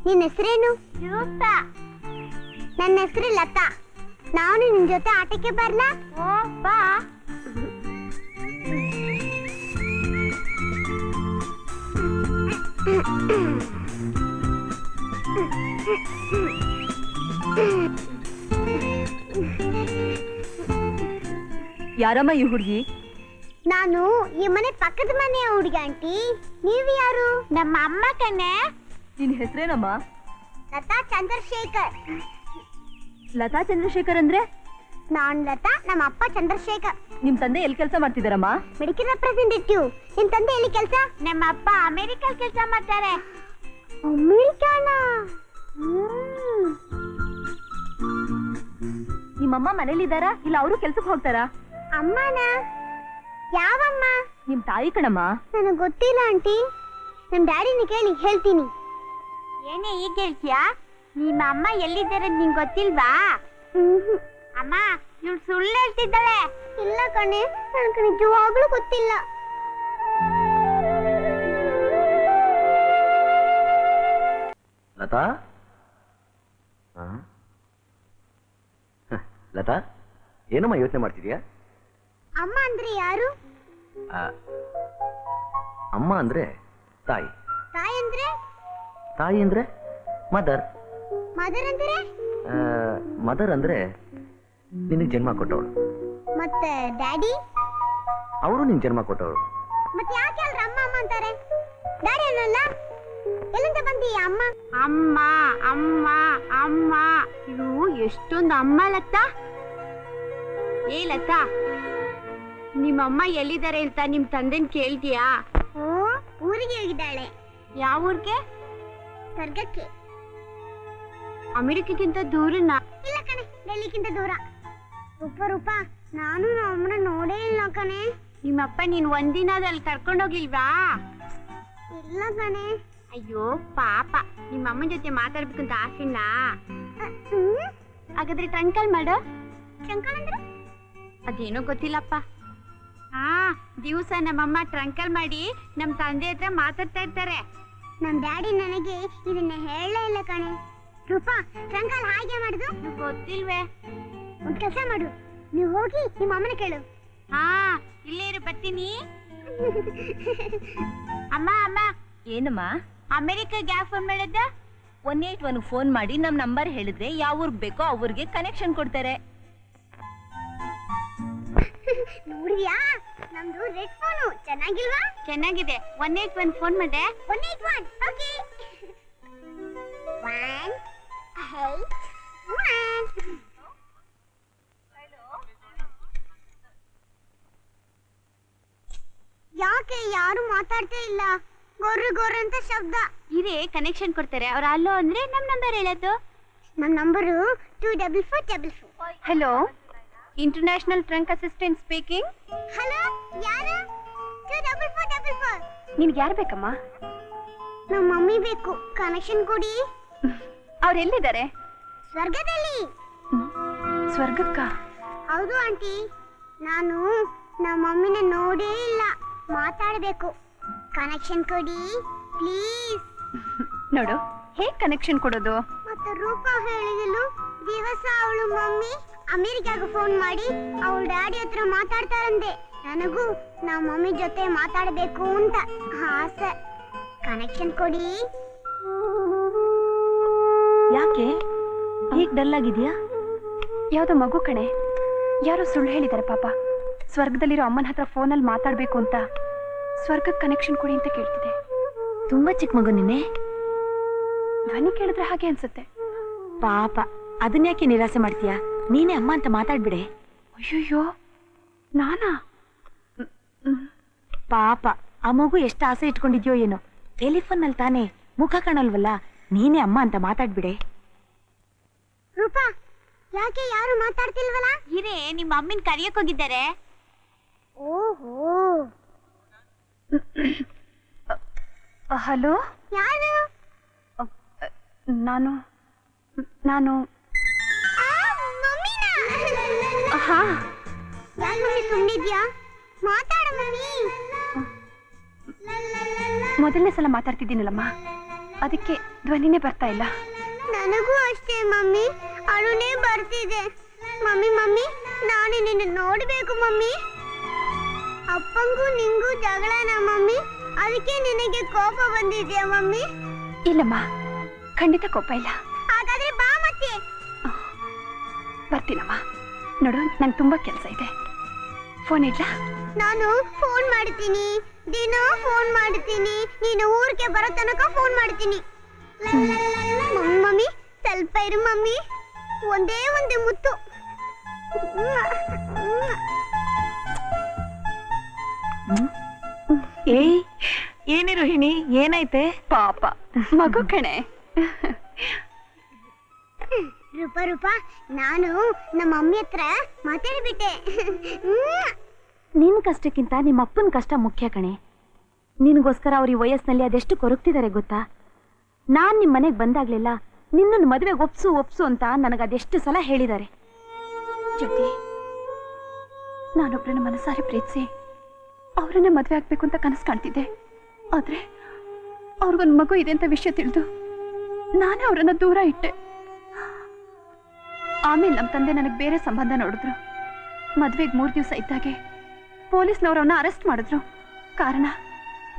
ನಿನ್ನ ಹೆಸರೇನು? ರೂಪಾ. ನನ್ನ ಹೆಸರು ಲತಾ. ನಾನು ನಿನ್ ಜೊತೆ ಆಟಕ್ಕೆ ಬರ್ಲಾ? ಓ ಬಾ. ಯಾರಮ್ಮ ಈ ಹುಡುಗಿ? ನಾನು ಈ ಮನೆ ಪಕ್ಕದ ಮನೆಯ ಹುಡುಗಿ ಆಂಟಿ. ನೀವು ಯಾರು? ನಮ್ಮ ಅಮ್ಮ ಕಣ್ಣೆ. ನಿನ್ ಹೆಸರೇನಮ್ಮ? ಲತಾ ಚಂದ್ರಶೇಖರ್. ಲತಾ ಚಂದ್ರಶೇಖರ್ ಅಂದ್ರೆ? ನಾನ್ ಲತಾ, ನಮ್ಮ ಅಪ್ಪ ಚಂದ್ರಶೇಖರ್. ನಿಮ್ ತಂದೆ ಎಲ್ಲಿ ಕೆಲಸ ಮಾಡ್ತಿದಾರಮ್ಮ? Medical representative. ನಿಮ್ ತಂದೆ ಎಲ್ಲಿ ಕೆಲಸ? ನಮ್ಮ ಅಪ್ಪ ಅಮೆರಿಕಲ್ ಕೆಲಸ ಮಾಡ್ತಾರೆ. ಅಮೆರಿಕಾನ? ನಿಮ್ಮಮ್ಮ ಮನೇಲಿದ್ದಾರಾ ಇಲ್ಲ ಅವರು ಕೆಲ್ಸಕ್ಕೆ ಹೋಗ್ತಾರಾ? ಅಮ್ಮನ? ಯಾವಮ್ಮ? ನಿಮ್ ತಾಯಿ ಕಣಮ್ಮ. ನನಗೆ ಗೊತ್ತಿಲ್ಲ ಆಂಟಿ. ನಮ್ ಡ್ಯಾಡಿನ ಕೇಳಿ ಹೇಳ್ತೀನಿ. ಏನೇ ಈಗ ಹೇಳ್ತೀಯಾ? ನಿಮ್ಮ ಅಮ್ಮ ಎಲ್ಲಿದ್ದಾರೆ ನಿಂಗೆ ಗೊತ್ತಿಲ್ವಾ? ಅಮ್ಮ, ಇವಳು ಸುಳ್ಳು ಹೇಳ್ತಿದ್ದಾಳೆ. ಇಲ್ಲ ಕಣೆ, ನನಗೆ ನಿಜವಾಗ್ಲೂ ಗೊತ್ತಿಲ್ಲ. ಲತಾ, ಲತಾ, ಏನಮ್ಮ ಯೋಚನೆ ಮಾಡ್ತಿದ್ಯಾ? ಅಮ್ಮ ಅಂದ್ರೆ ಯಾರು? ಅಮ್ಮ ಅಂದ್ರೆ ತಾಯಿ. ತಾಯಿ ಅಂದ್ರೆ? ತಾಯಿ ಅಂದ್ರೆ ಮದರ್. ಮದರ್ ಅಂದ್ರೆ? ಮದರ್ ಅಂದ್ರೆ ನಿನಗೆ ಜನ್ಮ ಕೊಟ್ಟವಳು. ಮತ್ತೆ ಡ್ಯಾಡಿ? ಅವರು ನಿನ್ ಜನ್ಮ ಕೊಟ್ಟವಳು. ಮತ್ತೆ ಯಾಕೆ ಅಲ್ರ ಅಮ್ಮ ಅಮ್ಮ ಅಂತಾರೆ? ಡ್ಯಾಡಿ ಅನ್ನಲ್ಲ? ಎಲ್ಲಿಂದ ಬಂದಿ ಅಮ್ಮ? ಅಮ್ಮ ಅಮ್ಮ ಅಮ್ಮ. ಇದು ಎಷ್ಟೊಂದು ಅಮ್ಮ ಲತಾ. ಏ ಲತಾ, ನಿಮ್ಮಮ್ಮ ಎಲ್ಲಿದ್ದಾರೆ ಅಂತ ನಿಮ್ ತಂದೆನ್ ಕೇಳ್ತೀಯಾ? ಊರಿಗೆ ಹೋಗಿದ್ದಾಳೆ. ಯಾವ ಊರಿಗೆ? ಸ್ವರ್ಗಕ್ಕೆ. ಅಮೆರಿಕಕ್ಕಿಂತ ದೂರನಾ? ಇಲ್ಲ ಕಣೆ, ಡೆಲ್ಲಿಗಿಂತ ದೂರ. ರೂಪ, ನಾನು ನಮ್ಮನ್ನ ನೋಡೇ ಇಲ್ಲ ಕಣೆ. ನಿಮ್ಮಪ್ಪ ನೀನ್ ಒಂದಿನದಲ್ಲಿ ಕರ್ಕೊಂಡೋಗಿಲ್ವಾ? ಇಲ್ಲ ಕಣೆ. ಅಯ್ಯೋ ಪಾಪ, ನಿಮ್ಮಮ್ಮನ ಜೊತೆ ಮಾತಾಡ್ಬೇಕಂತ ಆಸೆನಾ? ಹಾಗಾದ್ರೆ ಟ್ರಂಕಲ್ ಮಾಡು. ಟ್ರಂಕಲ್ ಅಂದ್ರೆ? ಅದೇನೋ ಗೊತ್ತಿಲ್ಲಪ್ಪ. ದಿವಸ ನಮ್ಮಮ್ಮ ಟ್ರಂಕಲ್ ಮಾಡಿ ನಮ್ ತಂದೆ ಹತ್ರ ಮಾತಾಡ್ತಾ ಇರ್ತಾರೆ. ನಮ್ ಡ್ಯಾಡಿ ನನಗೆ ಇದನ್ನ ಹೇಳಲೇ ಇಲ್ಲ ಕಣೆ. ರೂಪಾ ರಂಗಲ್ ಹಾಗೆ ಮಾಡುದು ಗೊತ್ತಿಲ್ವೇ? ಒಂದ್ ಕೆಲಸ ಮಾಡು, ನೀವು ಹೋಗಿ ನಿಮ್ಮ ಅಮ್ಮನ ಕೇಳು. ಹಾ ಇಲ್ಲೇ ಇರು, ಬರ್ತೀನಿ. ಅಮ್ಮ ಅಮ್ಮ. ಏನಮ್ಮ? ಅಮೆರಿಕಾಗೆ ಯಾಕೆ ಫೋನ್ ಮಾಡಿದ್ದ? 181 ಫೋನ್ ಮಾಡಿ ನಮ್ ನಂಬರ್ ಹೇಳಿದ್ರೆ ಯಾವ ಊರ್ಗ್ ಬೇಕೋ ಅವ್ರಿಗೆ ಕನೆಕ್ಷನ್ ಕೊಡ್ತಾರೆ. ನೋಡಿದ್ಯಾ, ನಮ್ದು ರೆಡ್ ಫೋನು ಚೆನ್ನಾಗಿಲ್ವಾ? ಚೆನ್ನಾಗಿದೆ. 181 ಫೋನ್ ಮಾಡಿದೆ. 181 ಓಕೆ. 181. ಯಾಕೆ ಯಾರು ಮಾತಾಡ್ತಾ ಇಲ್ಲ? ಗೊರ್ರು ಗೊರ್ರು ಅಂತ ಶಬ್ದ. ಇರೇ ಕನೆಕ್ಷನ್ ಕೊಡ್ತಾರೆ. ಅವ್ರ ಅಲ್ಲೋ ಅಂದ್ರೆ ನಮ್ ನಂಬರ್ ಹೇಳೋದು. ನಮ್ number 24444. Hello, international trunk assistant speaking. Hello, ಯಾರು? 24444. ನಿನ್ಗೆ ಯಾರು ಬೇಕಮ್ಮ? ನಮ್ಮ ಮಮ್ಮಿ ಬೇಕು, ಕನೆಕ್ಷನ್ ಕೊಡಿ. ಅವ್ರು ಎಲ್ಲಿದ್ದಾರೆ? ಸ್ವರ್ಗದಲ್ಲಿ. ಸ್ವರ್ಗಕ್ಕ? ಹೌದು ಆಂಟಿ, ನಾನು ನಮ್ಮ ಮಮ್ಮಿನ ನೋಡೇ ಇಲ್ಲ, ಮಾತಾಡಬೇಕು. ಕನೆಕ್ಷನ್ ಕೊಡಿ ಪ್ಲೀಸ್. ನೋಡು, ಹೇಗ್ ಕನೆಕ್ಷನ್ ಕೊಡೋದು? ಮತ್ತೆ ರೂಪಾ ಹೇಳಿದಳು, ದಿವಸ ಅವಳು ಮಮ್ಮಿ ಅಮೆರಿಕಾಗ ಫೋನ್ ಮಾಡಿ ಅವಳ ಡ್ಯಾಡಿ ಹತ್ರ ಮಾತಾಡ್ತಾರಂತೆ. ನನಗೂ ನಮ್ಮ ಮಮ್ಮಿ ಜೊತೆ ಮಾತಾಡಬೇಕು ಅಂತ ಆಸೆ. ಕನೆಕ್ಷನ್ ಕೊಡಿ. ಯಾಕೆ ಹೀಗ್ ಡಲ್ ಆಗಿದ್ಯಾ? ಯಾವ್ದೋ ಮಗು ಕಣೆ, ಯಾರೋ ಸುಳ್ಳು ಹೇಳಿದ್ದಾರೆ ಪಾಪ. ಸ್ವರ್ಗದಲ್ಲಿರೋ ಅಮ್ಮನ ಹತ್ರ ಫೋನಲ್ಲಿ ಮಾತಾಡ್ಬೇಕು ಅಂತ ಸ್ವರ್ಗಕ್ಕೆ ಕನೆಕ್ಷನ್ ಕೊಡಿ ಅಂತ ಕೇಳ್ತಿದೆ. ತುಂಬಾ ಚಿಕ್ಕ ಮಗು ನಿನ್ನೆ. ಧ್ವನಿ ಕೇಳಿದ್ರೆ ಹಾಗೆ ಅನ್ಸುತ್ತೆ. ಪಾಪ, ಅದನ್ಯಾಕೆ ನಿರಾಸೆ ಮಾಡ್ತೀಯಾ? ನೀನೇ ಅಮ್ಮ ಅಂತ ಮಾತಾಡ್ಬಿಡೆ. ಅಯ್ಯಯ್ಯೋ, ನಾನಾ? ಪಾಪ, ಆ ಮಗು ಎಷ್ಟು ಆಸೆ ಇಟ್ಕೊಂಡಿದ್ಯೋ ಏನೋ. ಟೆಲಿಫೋನ್ ನಲ್ಲಿ ತಾನೇ, ಮುಖ ಕಾಣಲ್ವಲ್ಲ. ನೀನೇ ಅಮ್ಮ ಅಂತ ಮಾತಾಡ್ಬಿಡೆ. ರೂಪಾ, ಯಾಕೆ ಯಾರು ಮಾತಾಡ್ತಿಲ್ವಲ್ಲ? ಇರೇ, ನಿಮ್ಮ ಅಮ್ಮನ ಕರಿಯಕ್ ಹೋಗಿದ್ದಾರೆ. ಓಹೋ, ಹಲೋ, ಯಾರು? ನಾನು ಮಮ್ಮಿನಾ? ಹಾ. ಯಾಕೆ ಮಮ್ಮಿ ಸುಮ್ಮನಿದ್ಯಾ? ಮಾತಾಡ ಮಮ್ಮಿ. ಮೊದಲನೇ ಸಲ ಮಾತಾಡ್ತಿದ್ದೀನಲ್ಲಮ್ಮ, ಅದಕ್ಕೆ ಧ್ವನಿನೇ ಬರ್ತಾ ಇಲ್ಲ. ನನಗೂ ಅಷ್ಟೇ ಮಮ್ಮಿ, ಅಳುನೇ ಬರ್ತಿದೆ. ಮಮ್ಮಿ ಮಮ್ಮಿ, ನಾನು ನಿನ್ನ ನೋಡ್ಬೇಕು ಮಮ್ಮಿ. ಅಪ್ಪಂಗೂ ನಿಂಗೂ ಜಗಳನ ಮಮ್ಮಿ? ಅದಕ್ಕೆ ನಿನಗೆ ಕೋಪ ಬಂದಿದ್ಯಾ ಮಮ್ಮಿ? ಇಲ್ಲಮ್ಮ, ಖಂಡಿತ ಕೋಪ ಇಲ್ಲ. ಹಾಗಾದ್ರೆ ಬಾ ಮತ್ತೆ. ಬರ್ತೀನಮ್ಮ. ನೋಡು, ನಂಗೆ ತುಂಬಾ ಕೆಲಸ ಇದೆ. ಫೋನ್ ಇಡ್ಲಾ? ನಾನು ಫೋನ್ ಮಾಡ್ತೀನಿ, ದಿನ ಫೋನ್ ಮಾಡ್ತೀನಿ. ನೀನು ಊರಿಗೆ ಬರೋ ತನಕ ಫೋನ್ ಮಾಡ್ತೀನಿ. ಮಮ್ಮಿ ಮಮ್ಮಿ, ಸ್ವಲ್ಪ ಇರು ಮಮ್ಮಿ, ಒಂದೇ ಮುತ್ತು. ಏಯ್, ಏನೇ ರೋಹಿಣಿ, ಏನಾಯ್ತೆ? ಪಾಪ ಮಗು ಕಣೆ. ರೂಪಾ ರೂಪಾ, ನಾನು ನಮ್ಮ ಮಮ್ಮಿ ಹತ್ರ ಮಾತಾಡ್ಬಿಟ್ಟೆ. ನಿನ್ ಕಷ್ಟಕ್ಕಿಂತ ನಿಮ್ಮ ಅಪ್ಪನ ಕಷ್ಟ ಮುಖ್ಯ ಕಣೆ. ನಿನ್ಗೋಸ್ಕರ ಅವ್ರ ಈ ವಯಸ್ಸಿನಲ್ಲಿ ಅದೆಷ್ಟು ಕೊರಗ್ತಿದ್ದಾರೆ ಗೊತ್ತಾ? ನಾನ್ ನಿಮ್ ಮನೆಗ್ ಬಂದಾಗ್ಲೆಲ್ಲ ನಿನ್ನನ್ನು ಮದುವೆಗೆ ಒಪ್ಸು ಅಂತ ನನಗೆ ಅದೆಷ್ಟು ಸಲ ಹೇಳಿದ್ದಾರೆ. ಜ್ಯೋತಿ, ನಾನೊಬ್ರನ್ನ ಮನಸಾರಿ ಪ್ರೀತಿಸಿ ಅವ್ರನ್ನೇ ಮದ್ವೆ ಆಗ್ಬೇಕು ಅಂತ ಕನಸು ಕಾಣ್ತಿದ್ದೆ. ಆದ್ರೆ ಅವ್ರಿಗೊಂದು ಮಗು ಇದೆ ಅಂತ ವಿಷಯ ತಿಳಿದು ನಾನೇ ಅವರನ್ನ ದೂರ ಇಟ್ಟೆ. ಆಮೇಲೆ ನಮ್ಮ ತಂದೆ ನನಗೆ ಬೇರೆ ಸಂಬಂಧ ನೋಡಿದ್ರು. ಮದ್ವೆಗೆ 3 ದಿವಸ ಇದ್ದಾಗೆ ಪೊಲೀಸ್ನವ್ರು ಅವನ್ನ ಅರೆಸ್ಟ್ ಮಾಡಿದ್ರು. ಕಾರಣ,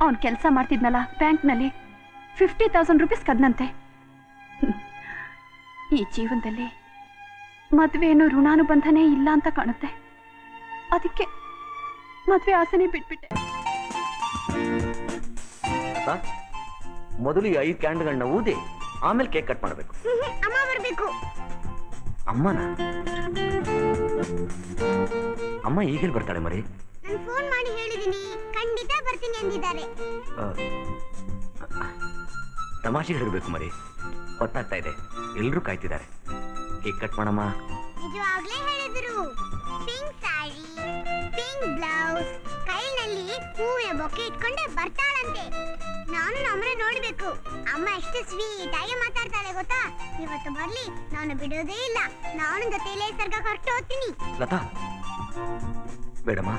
ಅವನ್ ಕೆಲಸ ಮಾಡ್ತಿದ್ನಲ್ಲ ಬ್ಯಾಂಕ್ನಲ್ಲಿ, 50,000 ರೂಪೀಸ್ ಕದ್ನಂತೆ. ಈ ಜೀವನದಲ್ಲಿ ಮದ್ವೆ ಏನೋ ಋಣಾನುಬಂಧನೇ ಇಲ್ಲ ಅಂತ ಕಾಣುತ್ತೆ. ಅದಕ್ಕೆ ಮದ್ವೆ ಆಸೆನೇ ಬಿಟ್ಬಿಟ್ಟೆ. ಮೊದಲು ಈ 5 ಕ್ಯಾಂಡ್ಗಳನ್ನ ಊದಿ ಆಮೇಲೆ ಕೇಕ್ ಕಟ್ ಮಾಡಬೇಕು. ಅಮ್ಮ ಬರ್ಬೇಕು. ಅಮ್ಮನ? ಅಮ್ಮ ಈಗೇನು ಬರ್ತಾಳೆ ಮರಿ? ನಾನು ಫೋನ್ ಮಾಡಿ ಹೇಳಿದೀನಿ, ಖಂಡಿತ ಬರ್ತೀನಿ ಅಂದಿದ್ದಾರೆ. ತಮಾಷೆಗೆ ಇರಬೇಕು ಮರಿ, ಹೊತ್ತಾಗ್ತಾ ಇದೆ, ಎಲ್ಲರೂ ಕಾಯ್ತಿದ್ದಾರೆ. ಕೇಕ್ ಕಟ್ ಮಾಡಮ್ಮ. ನಿಜವಾಗ್ಲೇ ಹೇಳಿದ್ರು. ಪಿಂಕ್ ಸ್ಯಾರಿ, ಪಿಂಕ್ ಬ್ಲೌಸ್, ಕೈನಲ್ಲಿ ಹೂವಿನ ಬೊಕ್ಕೆ ಇಟ್ಕೊಂಡೆ ಬರ್ತಾಳಂತೆ. ನಾನು ನಮ್ಮನ್ನ ನೋಡ್ಬೇಕು. ಅಮ್ಮ ಎಷ್ಟು ಸ್ವೀಟ್ ಆಗಿ ಮಾತಾಡ್ತಾಳೆ ಗೊತ್ತಾ? ಇವತ್ತು ಬರ್ಲಿ, ನಾನು ಬಿಡೋದೇ ಇಲ್ಲ. ನಾನು ಜೊತೆಲೇ ಸರ್ಗ ಹೊರಟು ಹೋಗ್ತೀನಿ. ಲತಾ, ಬೇಡಮ್ಮ,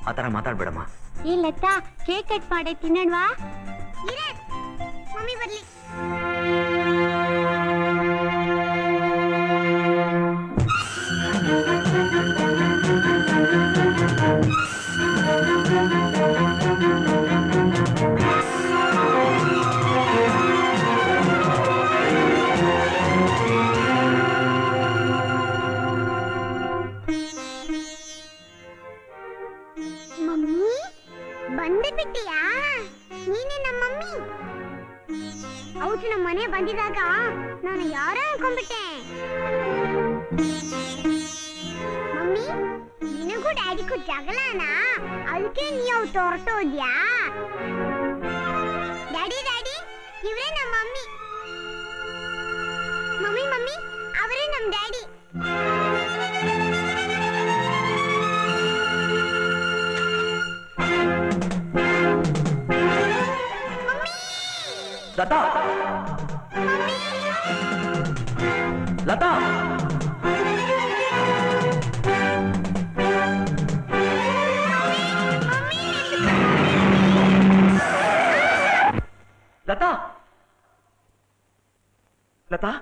ಆ ಥರ ಮಾತಾಡ್ಬೇಡಮ್ಮ. ಏ ಲತಾ, ಕೇಕ್ ಕಟ್ ಮಾಡಿ ತಿನ್ನೋಣವಾ? ಮಮ್ಮಿ ಬರ್ಲಿ. ಬಂದಿದಾಗ ನಾನು ಯಾರೋ ಅನ್ಕೊಂಡ್ಬಿಟ್ಟೆ. ಮಮ್ಮಿ ನಿನಗೂ ಡ್ಯಾಡಿಗೂ ಜಗಳನಾ? ಅದಕ್ಕೆ ನೀವು ಹೊರಟೋದ್ಯಾ? ಡ್ಯಾಡಿ ಡ್ಯಾಡಿ ಇವರೇ ನಮ್ಮ ಮಮ್ಮಿ. ಮಮ್ಮಿ ಮಮ್ಮಿ ಅವರೇ ನಮ್ಮ ಡ್ಯಾಡಿ. ಲತಾ ಲತಾ ಲತಾ ಲತಾ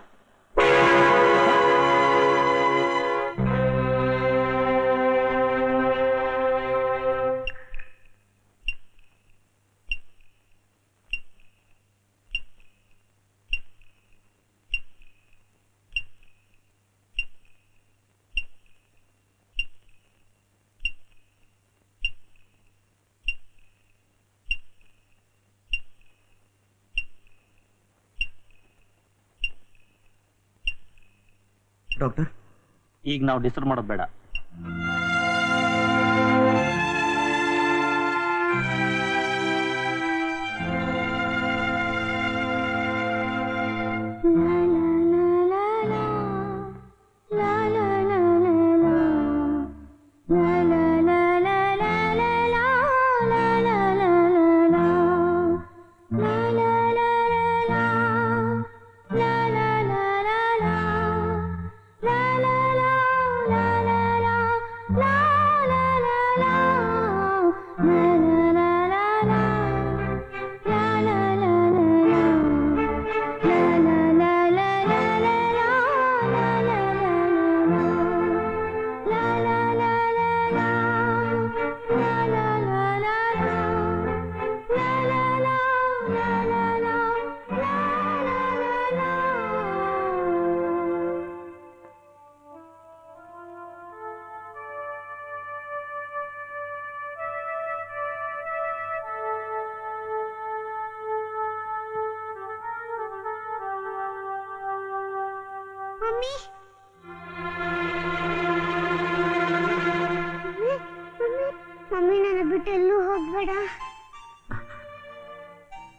ಡಾಕ್ಟರ್, ಈಗ ನಾವು ಡಿಸ್ಟರ್ಬ್ ಮಾಡೋದು ಬೇಡ. ಮಮ್ಮಿ ನನ್ನ ಬಿಟ್ಟು ಎಲ್ಲೂ ಹೋಗ್ಬೇಡ.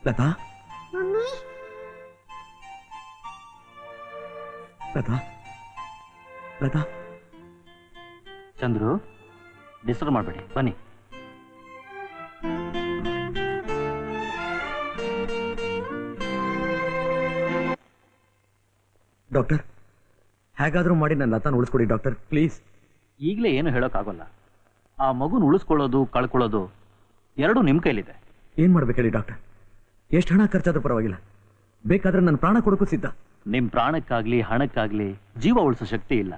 ಲತಾ ಮಮ್ಮಿ ಲತಾ ಲತಾ ಚಂದ್ರು, ಡಿಸ್ಟರ್ಬ್ ಮಾಡಬೇಡಿ, ಬನ್ನಿ. ಡಾಕ್ಟರ್, ಹೇಗಾದ್ರೂ ಮಾಡಿ ನನ್ನ ಲತಾನ ಉಳಿಸ್ಕೊಡಿ ಡಾಕ್ಟರ್, ಪ್ಲೀಸ್. ಈಗಲೇ ಏನು ಹೇಳೋಕ್ಕಾಗಲ್ಲ. ಆ ಮಗುನ ಉಳಿಸ್ಕೊಳ್ಳೋದು ಕಳ್ಕೊಳ್ಳೋದು ಎರಡೂ ನಿಮ್ಮ ಕೈಲಿದೆ. ಏನ್ ಮಾಡ್ಬೇಕು ಹೇಳಿ ಡಾಕ್ಟರ್? ಎಷ್ಟು ಹಣ ಖರ್ಚಾದ್ರೂ ಪರವಾಗಿಲ್ಲ, ಬೇಕಾದ್ರೆ ನನ್ನ ಪ್ರಾಣ ಕೊಡೋಕ್ಕೂ ಸಿದ್ಧ. ನಿಮ್ಮ ಪ್ರಾಣಕ್ಕಾಗ್ಲಿ ಹಣಕ್ಕಾಗ್ಲಿ ಜೀವ ಉಳಿಸೋ ಶಕ್ತಿ ಇಲ್ಲ.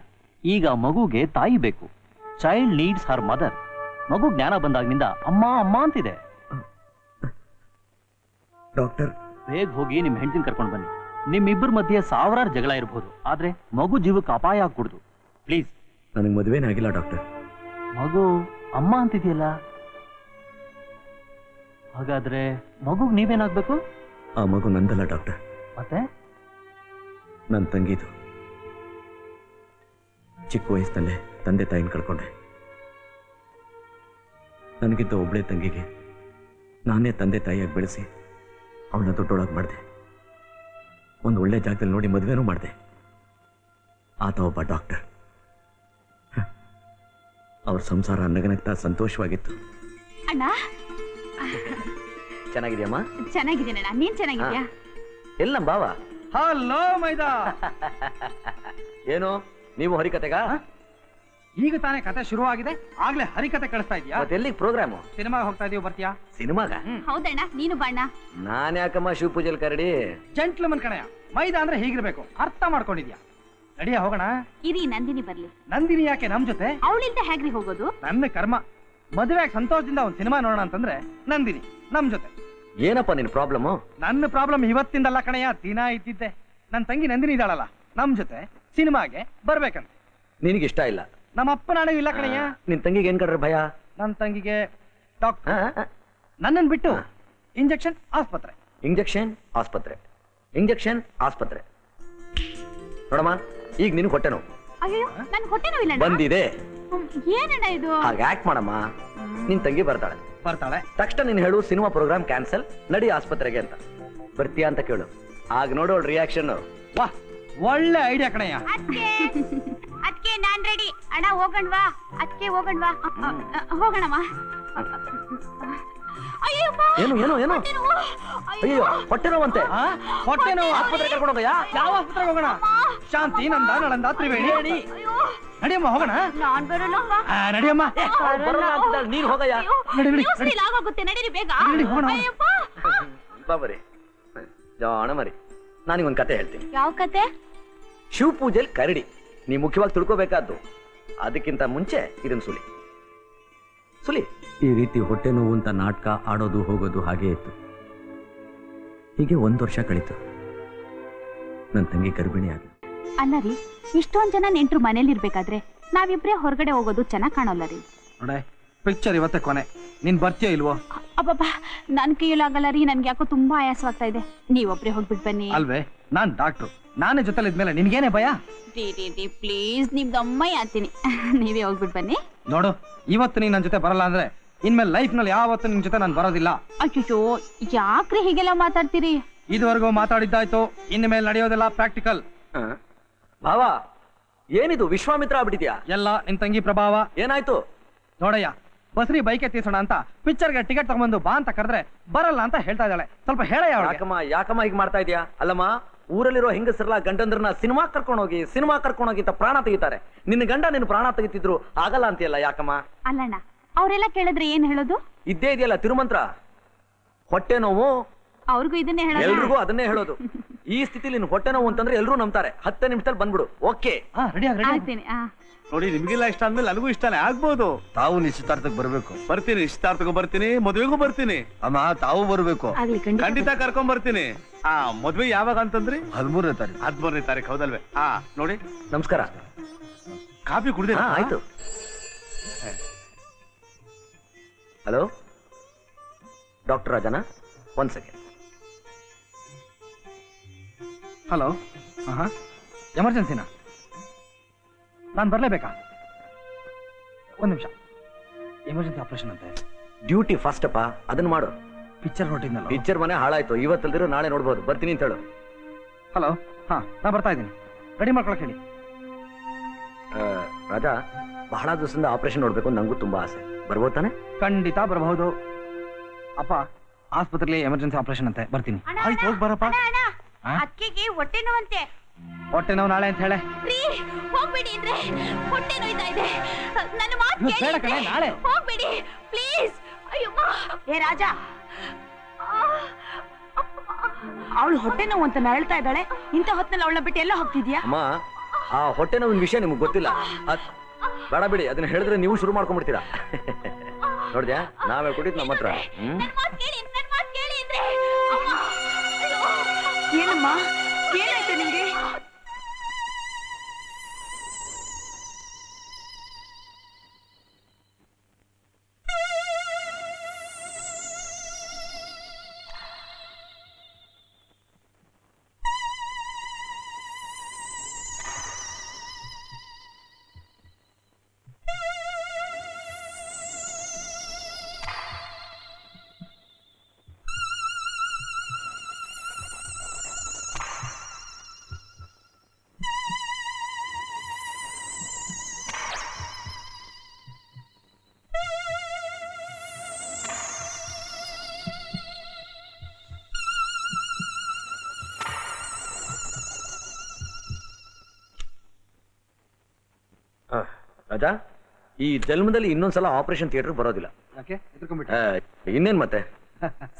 ಈಗ ಮಗುಗೆ ತಾಯಿ ಬೇಕು. Child needs her mother. ಮಗು ಜ್ಞಾನ ಬಂದಾಗಿನಿಂದ ಅಮ್ಮ ಅಮ್ಮ ಅಂತಿದೆ. ಡಾಕ್ಟರ್, ಬೇಗ ಹೋಗಿ ನಿಮ್ಮ ಹೆಂಡತಿನ ಕರ್ಕೊಂಡು ಬನ್ನಿ. ನಿಮ್ಮಿಬ್ಬರ ಮಧ್ಯೆ ಸಾವಿರಾರು ಜಗಳ ಇರಬಹುದು, ಆದ್ರೆ ಮಗು ಜೀವಕ್ಕೆ ಅಪಾಯ ಆಗ್ಕೂಡ್ದು. ಪ್ಲೀಸ್. ನನಗೆ ಮದುವೆನೇ ಆಗಿಲ್ಲ ಡಾಕ್ಟರ್. ಮಗು ಅಮ್ಮ ಅಂತಿದೆಯಲ್ಲ, ಹಾಗಾದ್ರೆ ಮಗುಗ್ ನೀವೇನಾಗ್ಬೇಕು? ಆ ಮಗು ನಂದಲ್ಲ ಡಾಕ್ಟರ್, ಮತ್ತೆ ನನ್ನ ತಂಗಿದು. ಚಿಕ್ಕ ವಯಸ್ಸಿನಲ್ಲೇ ತಂದೆ ತಾಯಿನ ಕಳ್ಕೊಂಡೆ. ನನಗಿದ್ದ ಒಬ್ಬಳೆ ತಂಗಿಗೆ ನಾನೇ ತಂದೆ ತಾಯಿಯಾಗಿ ಬೆಳೆಸಿ ಅವಳನ್ನ ದೊಡ್ಡೊಳಗೆ ಮಾಡಿದೆ. ಒಂದು ಒಳ್ಳೆ ಜಾಗದಲ್ಲಿ ನೋಡಿ ಮದುವೆನೂ ಮಾಡಿದೆ. ಆತ ಒಬ್ಬ ಡಾಕ್ಟರ್. ಅವ್ರ ಸಂಸಾರ ನಗನಗ್ತಾ ಸಂತೋಷವಾಗಿತ್ತು. ಅಣ್ಣ ಚೆನ್ನಾಗಿದೆಯಮ್ಮ? ಚೆನ್ನಾಗಿದ್ದೀನಣ್ಣ, ನೀನ್ ಚೆನ್ನಾಗಿದ್ಯಾ? ಎಲ್ಲ ಬಾವ. ಹಲೋ ಮೈದಾ. ಏನು ನೀವು ಹರಿಕತೆಗ? ಈಗ ತಾನೇ ಕತೆ ಶುರುವಾಗಿದೆ, ಆಗ್ಲೇ ಹರಿಕತೆ ಕಳಿಸ್ತಾ ಇದೀಯಾ? ಎಲ್ಲಿಗೆ ಪ್ರೋಗ್ರಾಮು? ಸಿನಿಮಾಗೆ ಹೋಗ್ತಾ ಇದೀವಿ, ಬರ್ತೀಯಾ? ಸಿನಿಮಾಗ? ಹೌದಣ್ಣ, ನೀನು ಬಣ್ಣ. ನಾನ್ ಯಾಕಮ್ಮ ಶಿವ ಪೂಜೆಲ್ ಕರಡಿ? ಜೆಂಟ್ಲ್ಮನ್ ಕಣಯ್ಯ. ಮೈದಾ ಅಂದ್ರೆ ಹೀಗಿರ್ಬೇಕು, ಅರ್ಥ ಮಾಡ್ಕೊಂಡಿದ್ಯಾ? ನಡಿಯಾ ಹೋಗೋಣ. ಇರಿ ನಂದಿನಿ ಬರ್ಲಿ. ನಂದಿನಿ ಯಾಕೆ ನಮ್ ಜೊತೆ? ಅವಳಿಂದ ಹೇಗ್ರಿ ಹೋಗೋದು? ನನ್ನ ಕರ್ಮ. ಮದುವೆ ಸಂತೋಷದಿಂದ ಒಂದ್ ಸಿನಿಮಾ ನೋಡೋಣ ಅಂತಂದ್ರೆ ನಂದಿನಿ ನಮ್ ಜೊತೆ. ಏನಪ್ಪ ನಿನ್ ಪ್ರಾಬ್ಲಮ್? ನನ್ನ ಪ್ರಾಬ್ಲಮ್ ಇವತ್ತಿಂದಲ್ಲ ಕಣಯ್ಯ, ದಿನ ಇದ್ದಿದ್ದೆ. ನನ್ ತಂಗಿ ನಂದಿನಿ ಇದ್ದಾಳಲ್ಲ, ನಮ್ ಜೊತೆ ಸಿನಿಮಾಗೆ ಬರ್ಬೇಕಂತ. ನಿನಗೆ ಇಷ್ಟ ಇಲ್ಲ? ನಮ್ಮ ಅಪ್ಪ ನಾಳೆ ಇಲ್ಲ ಕಣಯ್ಯ. ನಿನ್ ತಂಗಿಗೆ ಏನ್ ಕಡ್ರೆ ಭಯ? ನನ್ ತಂಗಿಗೆ ಡಾಕ್ಟರ್. ನನ್ನನ್ ಬಿಟ್ಟು ಇಂಜೆಕ್ಷನ್ ಆಸ್ಪತ್ರೆ. ಇಂಜೆಕ್ಷನ್ ಆಸ್ಪತ್ರೆ. ಇಂಜೆಕ್ಷನ್ ಆಸ್ಪತ್ರೆ. ನೋಡಮ್ಮ, ಈಗ ನಿನ್ ಹೊಟ್ಟೆ ನೋವು ಅಯ್ಯೋ ನನ್ ಹೊಟ್ಟೆ ನೋವಿಲ್ಲ ಬಂದಿದೆ. ಏನಣ್ಣ ಇದು? ಹಾಗೆ ಆಕ್ಟ್ ಮಾಡಮ್ಮ. ನಿನ್ ತಂಗಿ ಬರ್ತಾಳೆ. ತಕ್ಷಣ ನೀನ್ ಹೇಳು ಸಿನಿಮಾ ಪ್ರೋಗ್ರಾಮ್ ಕ್ಯಾನ್ಸಲ್, ನಡಿ ಆಸ್ಪತ್ರೆಗೆ ಅಂತ. ಬರ್ತೀಯಾ ಅಂತ ಕೇಳು. ಆಗ ನೋಡೋಳು ರಿಯಾಕ್ಷನ್. ವಾಹ್, ಒಳ್ಳೆ ಐಡಿಯಾ ಕಣಯ್ಯ. ಅದಕ್ಕೆ ನಾನ್ ರೆಡಿ. ಅಣ್ಣ ಹೋಗಣ್ವಾ? ಅದಕ್ಕೆ ಹೋಗಣ್ವಾ? ಹೋಗಣಮ್ಮ. ಏನು ಏನು ಏನು? ಅಯ್ಯೋ, ಹೊಟ್ಟೆ ನೋವಂತೆ. ಹೊಟ್ಟೆ ನೋವು ಆಸ್ಪತ್ರೆ ಕರ್ಕೊಂಡು ಹೋಗಯ್ಯ. ಯಾವ ಆಸ್ಪತ್ರೆಗೆ ಹೋಗೋಣ? ಶಾಂತಿ, ನಂದ, ನಳಂದ, ತ್ರಿವೇಣಿ. ನಡಿಯಮ್ಮ ಹೋಗೋಣ. ನಾನ್ ಬರೋಣಪ್ಪ. ನಡಿಯಮ್ಮ. ನೀನ್ ಹೋಗಯ್ಯ. ಆಗೋಗುತ್ತೆ, ನಡೀರಿ ಬೇಗ. ಬರೀ ಜಾಣ ಮರಿ, ನಾನಿಗೊಂದು ಕತೆ ಹೇಳ್ತೀನಿ. ಯಾವ ಕತೆ? ಶಿವ ಪೂಜೆಲಿ ಕರಡಿ. ನೀ ಮುಖ್ಯವಾಗಿ ತಿಳ್ಕೋಬೇಕಾದ್ದು. ಅದಕ್ಕಿಂತ ಮುಂಚೆ ಇದನ್ ಸುಲಿ ಸುಲಿ. ಈ ರೀತಿ ಹೊಟ್ಟೆ ನೋವು ಅಂತ ನಾಟಕ ಆಡೋದು ಹೋಗೋದು ಹಾಗೆ ಇತ್ತು. ಹೀಗೆ 1 ವರ್ಷ ಕಳೀತು. ನನ್ನ ತಂಗಿ ಗರ್ಭಿಣಿ ಆಗಿ. ಅಲ್ಲ ರೀ, ಇಷ್ಟೊಂದ್ ಜನ ನೆಂಟ್ರು ಮನೇಲಿ ಇರ್ಬೇಕಾದ್ರೆ ನಾವಿಬ್ರೇ ಹೊರಗಡೆ ಹೋಗೋದು ಚೆನ್ನಾಗ್ ಕಾಣೋಲ್ಲ ರೀ. ನೋಡೆ, ಪಿಕ್ಚರ್ ಇವತ್ತೇ ಕೊನೆ. ನೀನ್ ಬರ್ತೀಯ ಇಲ್ವೋ? ಅಬ್ಬಬ್ಬ, ನನ್ ಕೈಯಲ್ಲಾಗಲ್ಲ ರೀ. ನನ್ಗೆ ಯಾಕೋ ತುಂಬಾ ಆಯಾಸವಾಗ್ತಾ ಇದೆ. ನೀವೊಬ್ರೇ ಹೋಗ್ಬಿಟ್ ಬನ್ನಿ. ಅಲ್ವೇ, ನಾನ್ ಡಾಕ್ಟ್ರು. ನಾನೇ ಜೊತೆಲಿ ಇದ್ಮೇಲೆ ನಿನ್ಗೇನೆ ಭಯ? ಪ್ಲೀಸ್, ನಿಮ್ದು ಅಮ್ಮಯ್ಯ ಅಂತೀನಿ. ನೀವೇ ಹೋಗ್ಬಿಟ್ ಬನ್ನಿ. ನೋಡು, ಇವತ್ತು ನೀನ್ ನನ್ ಜೊತೆ ಬರಲ್ಲ ಅಂದ್ರೆ ಇನ್ಮೇಲೆ ಲೈಫ್ ನಲ್ಲಿ ಯಾವತ್ತು ನಿನ್ ಜೊತೆ ನಾನು ಬರೋದಿಲ್ಲ. ಅಯ್ಯೋ, ಯಾಕ್ರಿ ಹೀಗೆಲ್ಲ ಮಾತಾಡ್ತೀರಿ? ಇದುವರೆಗೂ ಮಾತಾಡಿದ್ದಾಯ್ತು, ಇನ್ಮೇಲೆ ನಡೆಯೋದೆಲ್ಲ ಪ್ರಾಕ್ಟಿಕಲ್. ಭಾವ, ಏನಿದು ವಿಶ್ವಾಮಿತ್ರ ಆಗ್ಬಿಟ್ಟಿದ್ಯಾ? ಎಲ್ಲ ನಿನ್ ತಂಗಿ ಪ್ರಭಾವ. ಏನಾಯ್ತು ನೋಡಯ್ಯ, ಬಸ್ರಿ ಬೈಕ್ ಎತ್ತಿಸೋಣ ಅಂತ ಪಿಕ್ಚರ್ಗೆ ಟಿಕೆಟ್ ತಗೊಂಡ್ಬಂದು ಬಾ ಅಂತ ಕರೆದ್ರೆ ಬರಲ್ಲ ಅಂತ ಹೇಳ್ತಾ ಇದ್ದಾಳೆ. ಸ್ವಲ್ಪ ಹೇಳಯ್ಯ. ಯಾಕಮ್ಮ ಹೀಗೆ ಮಾಡ್ತಾ ಇದೀಯಾ? ಅಲ್ಲಮ್ಮ, ಊರಲ್ಲಿರೋ ಹೆಂಗಸರಲ್ಲ ಗಂಡಂದ್ರನ್ನ ಸಿನಿಮಾ ಕರ್ಕೊಂಡೋಗಿ ಅಂತ ಪ್ರಾಣ ತೆಗಿತಾರೆ. ನಿನ್ನ ಗಂಡ ನಿನ್ನ ಪ್ರಾಣ ತೆಗಿತಿದ್ರು ಆಗಲ್ಲ ಅಂತೀಯಲ್ಲ, ಯಾಕಮ್ಮ? ಅಲ್ಲಣ್ಣ, ಅವರೆಲ್ಲ ಕೇಳಿದ್ರೆ ಏನ್ ಹೇಳೋದು? ಇದ್ದೇ ಇದೆಯಲ್ಲ ತಿರುಮಂತ್ರ. ಹೊಟ್ಟೆ ನೋವು ಅವ್ರಿಗೂ ಇದನ್ನೇ ಹೇಳೋದು, ಎಲ್ರಿಗೂ ಅದನ್ನೇ ಹೇಳೋದು. ಈ ಸ್ಥಿತಿಲಿ ನಿನ್ ಹೊಟ್ಟೆ ನೋವು ಅಂತಂದ್ರೆ ಎಲ್ರೂ ನಂಬ್ತಾರೆ. 10 ನಿಮಿಷದಲ್ಲಿ ಬಂದ್ಬಿಡು. ಓಕೆ, ಆಗ್ತೀನಿ. ನೋಡಿ, ನಿಮ್ಗೆಲ್ಲ ಇಷ್ಟ ಅಂದ್ಮೇಲೆ ನನಗೂ ಇಷ್ಟನೇ ಆಗ್ಬೋದು. ತಾವು ನಿಶ್ಚಿತಾರ್ಥಕ್ಕೆ ಬರ್ಬೇಕು. ಬರ್ತೀನಿ, ನಿಶ್ಚಿತಾರ್ಥಕ್ಕೂ ಬರ್ತೀನಿ, ಮದುವೆಗೂ ಬರ್ತೀನಿ. ಅಮ್ಮ, ತಾವು ಬರ್ಬೇಕು. ಖಂಡಿತ ಕರ್ಕೊಂಡ್ ಬರ್ತೀನಿ. ಮದ್ವೆ ಯಾವಾಗ ಅಂತಂದ್ರಿ? 13ನೇ ತಾರೀಕು. 13ನೇ ತಾರೀಕು, ಹೌದಲ್ವೇ? ನೋಡಿ, ನಮಸ್ಕಾರ. ಕಾಫಿ ಕುಡ್ದಿರಾ? ಆಯ್ತು. ಹಲೋ ಡಾಕ್ಟರ್ ರಾಜನಾ? 1 ಸೆಕೆಂಡ್. ಹಲೋ, ಎಮರ್ಜೆನ್ಸಿನಾ? ನಾನು ಬರ್ಲೇಬೇಕಾ? 1 ನಿಮಿಷ. ಎಮರ್ಜೆನ್ಸಿ ಆಪರೇಷನ್ ಅಂತೆ. ಡ್ಯೂಟಿ ಫಸ್ಟ್ ಅಪ್ಪ, ಅದನ್ನ ಮಾಡು. ಪಿಕ್ಚರ್ ಹೊರಟಿದ್ನಲ್ಲ. ಪಿಕ್ಚರ್ ಮನೆ ಹಾಳಾಯ್ತು. ಇವತ್ತಲ್ದಿರೋ ನಾಳೆ ನೋಡ್ಬೋದು. ಬರ್ತೀನಿ ಅಂತ ಹೇಳು. ಹಲೋ, ನಾ ಬರ್ತಾ ಇದ್ದೀನಿ. ರೆಡಿ ಮಾಡ್ಕೊಳಕ್ ಹೇಳಿ. ರಾಜಾ, ಬಹಳ ದಿವಸದಿಂದ ಆಪರೇಷನ್ ನೋಡ್ಬೇಕು, ನಂಗೂ ತುಂಬಾ ಆಸೆ. ಬರ್ಬೋದು ತಾನೆ? ಖಂಡಿತ ಬರಬಹುದು. ಅಪ್ಪ, ಆಸ್ಪತ್ರೆಯಲ್ಲಿ ಎಮರ್ಜೆನ್ಸಿ ಆಪರೇಷನ್ ಅಂತೆ. ಬರ್ತೀನಿ. ಆಯ್ತು, ಹೋಗಿ ಬರಪ್ಪ. ಅಕ್ಕಿಗೆ ಹೊಟ್ಟೆ ನೋವಂತೆ. ಹೊಟ್ಟೆ ನೋವು ನಾಳೆ ಅಂತ ಹೇಳೆ. ಹೋಗ್ಬಿಡಿ ಅಂದ್ರೆ ಹೊಟ್ಟೆ ನೋಯ್ತಾ ಇದೆ. ನನ್ನ ಮಾತು ಕೇಳಿ. ನಾಳೆ ಹೋಗ್ಬಿಡಿ ಪ್ಲೀಸ್. ಅಯ್ಯಮ್ಮ. ಏ ರಾಜ, ಅವಳು ಹೊಟ್ಟೆ ನೋವು ಅಂತ ನರಳ್ತಾ ಇದ್ದಾಳೆ. ಇಂಥ ಹೊತ್ತಲ್ಲಿ ಅವಳ ಬಿಟ್ಟು ಎಲ್ಲ ಹೋಗ್ತಿದ್ಯಾ? ಅಮ್ಮ, ಆ ಹೊಟ್ಟೆ ನೋವಿನ ವಿಷಯ ನಿಮ್ಗೆ ಗೊತ್ತಿಲ್ಲ. ಬೇಡ ಬಿಡಿ, ಅದನ್ನ ಹೇಳಿದ್ರೆ ನೀವು ಶುರು ಮಾಡ್ಕೊಂಡ್ಬಿಡ್ತೀರಾ. ನೋಡ್ದ್ಯಾ, ನಾವೇ ಕೊಟ್ಟಿದ್ ನಮ್ಮ ಹತ್ರ. ಏನಮ್ಮ, ಏನಾಯ್ತು ನಿಂಗೆ? ರಾಜಾ, ಈ ಜನ್ಮದಲ್ಲಿ ಇನ್ನೊಂದ್ಸಲ ಆಪರೇಷನ್ ಥಿಯೇಟರ್ ಬರೋದಿಲ್ಲ. ಇನ್ನೇನ್ ಮತ್ತೆ?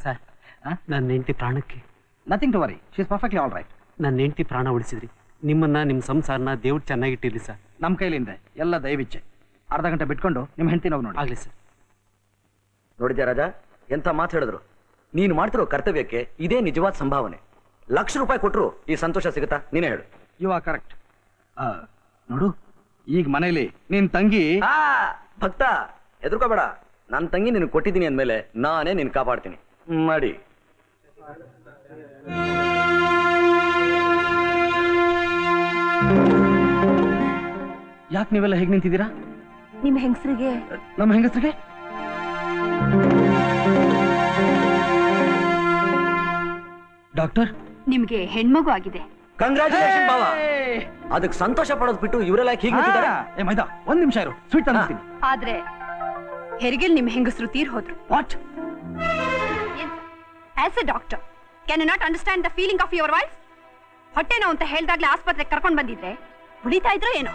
ಸರ್, ನನ್ನ ಹೆಂಡತಿ ಪ್ರಾಣಕ್ಕೆ nothing to worry, she is perfectly all right. ನನ್ನ ಹೆಂಡತಿ ಪ್ರಾಣ ಉಳಿಸಿದ್ರಿ. ನಿಮ್ಮನ್ನ ನಿಮ್ಮ ಸಂಸಾರನ ದೇವ್ರು ಚೆನ್ನಾಗಿಟ್ಟಿರಿ ಸರ್. ನಮ್ಮ ಕೈಲಿಂದ ಎಲ್ಲ ದಯವಿಚ್ಛೆ. ಅರ್ಧ ಗಂಟೆ ಬಿಟ್ಕೊಂಡು ನಿಮ್ಮ ಹೆಂಡತಿ ನಾವು ನೋಡಿ. ಆಗ್ಲಿ ಸರ್. ನೋಡಿದ್ಯಾ ರಾಜಾ, ಎಂತ ಮಾತು ಹೇಳಿದ್ರು. ನೀನು ಮಾಡ್ತಿರೋ ಕರ್ತವ್ಯಕ್ಕೆ ಇದೇ ನಿಜವಾದ ಸಂಭಾವನೆ. ₹1,00,000 ಕೊಟ್ಟರು ಈ ಸಂತೋಷ ಸಿಗುತ್ತಾ? ನೀನೇ ಹೇಳು. You are correct. ನೋಡು, ಈಗ ಮನೇಲಿ ನಿನ್ ತಂಗಿ. ಭಕ್ತ, ಹೆದರ್ಕೋಬೇಡ. ನನ್ನ ತಂಗಿ ನಿನಗೆ ಕೊಟ್ಟಿದ್ದೀನಿ ಅಂದ್ಮೇಲೆ ನಾನೇ ನಿನ್ ಕಾಪಾಡ್ತೀನಿ. ಮಾಡಿ. ಯಾಕೆ ನೀವೆಲ್ಲ ಹೇಗೆ ನಿಂತಿದ್ದೀರಾ? ನಿಮ್ಮ ಹೆಂಗಸರಿಗೆ ನಮ್ಮ ಹೆಂಗಸರಿಗೆ ಡಾಕ್ಟರ್ ನಿಮ್ಗೆ ಹೆಣ್ಮಗು ಆಗಿದೆ. ಕಂಗ್ರಾಚುಲೇಷನ್ ಬಾವ. ಅದಕ್ಕೆ ಸಂತೋಷ ಪಡೋದು ಬಿಟ್ಟು ಇವರೆಲ್ಲ ಹೀಗೆ ನಿಂತಿದ್ದಾರೆ. ಏ ಮೈದಾ ಒಂದ್ ನಿಮಿಷ ಇರು, ಸ್ವೀಟ್ ತಂದಿರ್ತೀನಿ. ಆದ್ರೆ ಹೆರಿಗೆಲ್ ನಿಮ್ ಹೆಂಗಸರು ತೀರ್ ಹೋದ್ರು. What? As a doctor can you not understand the feeling of your wife? ಹೊಟ್ಟೆ ನೋವು ಅಂತ ಹೇಳ್ದಾಗ್ಲೇ ಆಸ್ಪತ್ರೆಗೆ ಕರ್ಕೊಂಡ್ ಬಂದಿದ್ರೆ ಉಳಿತಾ ಇದ್ರು ಏನೋ.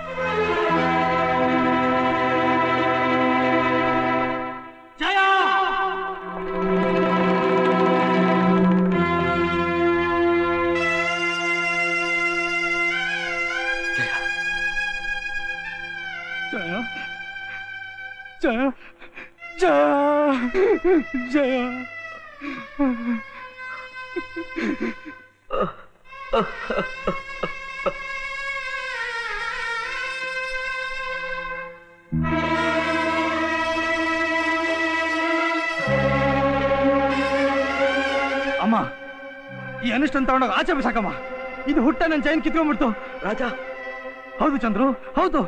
ಜಯ ಜಯ ಜಯ ಅಮ್ಮ, ಈ ಅನುಷ್ಠಾನ ತಗೊಂಡೋಗ ಆಚೆ ಬಿಸಾಕಮ್ಮ. ಇದು ಹುಟ್ಟ ನನ್ನ ಚೈನ್ ಕಿತ್ಕೊಂಡ್ಬಿಡ್ತು. ರಾಜ. ಹೌದು ಚಂದ್ರು, ಹೌದು.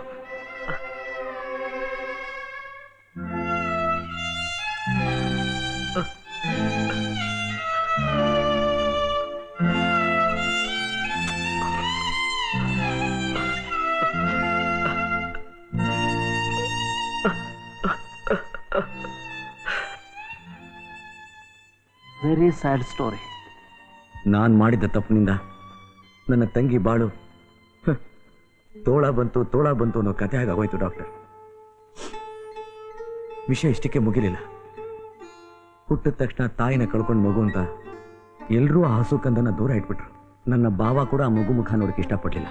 Very sad story. ನಾನು ಮಾಡಿದ್ದ ತಪ್ಪಿನಿಂದ ನನ್ನ ತಂಗಿ ಬಾಳು ತೋಳ ಬಂತು ಅನ್ನೋ ಕಥೆ ಆಗೋಯ್ತು ಡಾಕ್ಟರ್. ವಿಷಯ ಇಷ್ಟಕ್ಕೆ ಮುಗಿಲಿಲ್ಲ. ಹುಟ್ಟಿದ ತಕ್ಷಣ ತಾಯಿನ ಕಳ್ಕೊಂಡು ಮಗು ಅಂತ ಎಲ್ಲರೂ ಆ ಹಸು ಕಂದನ್ನ ದೂರ ಇಟ್ಬಿಟ್ರು. ನನ್ನ ಭಾವ ಕೂಡ ಆ ಮಗು ಮುಖ ನೋಡಕ್ಕೆ ಇಷ್ಟಪಡಲಿಲ್ಲ.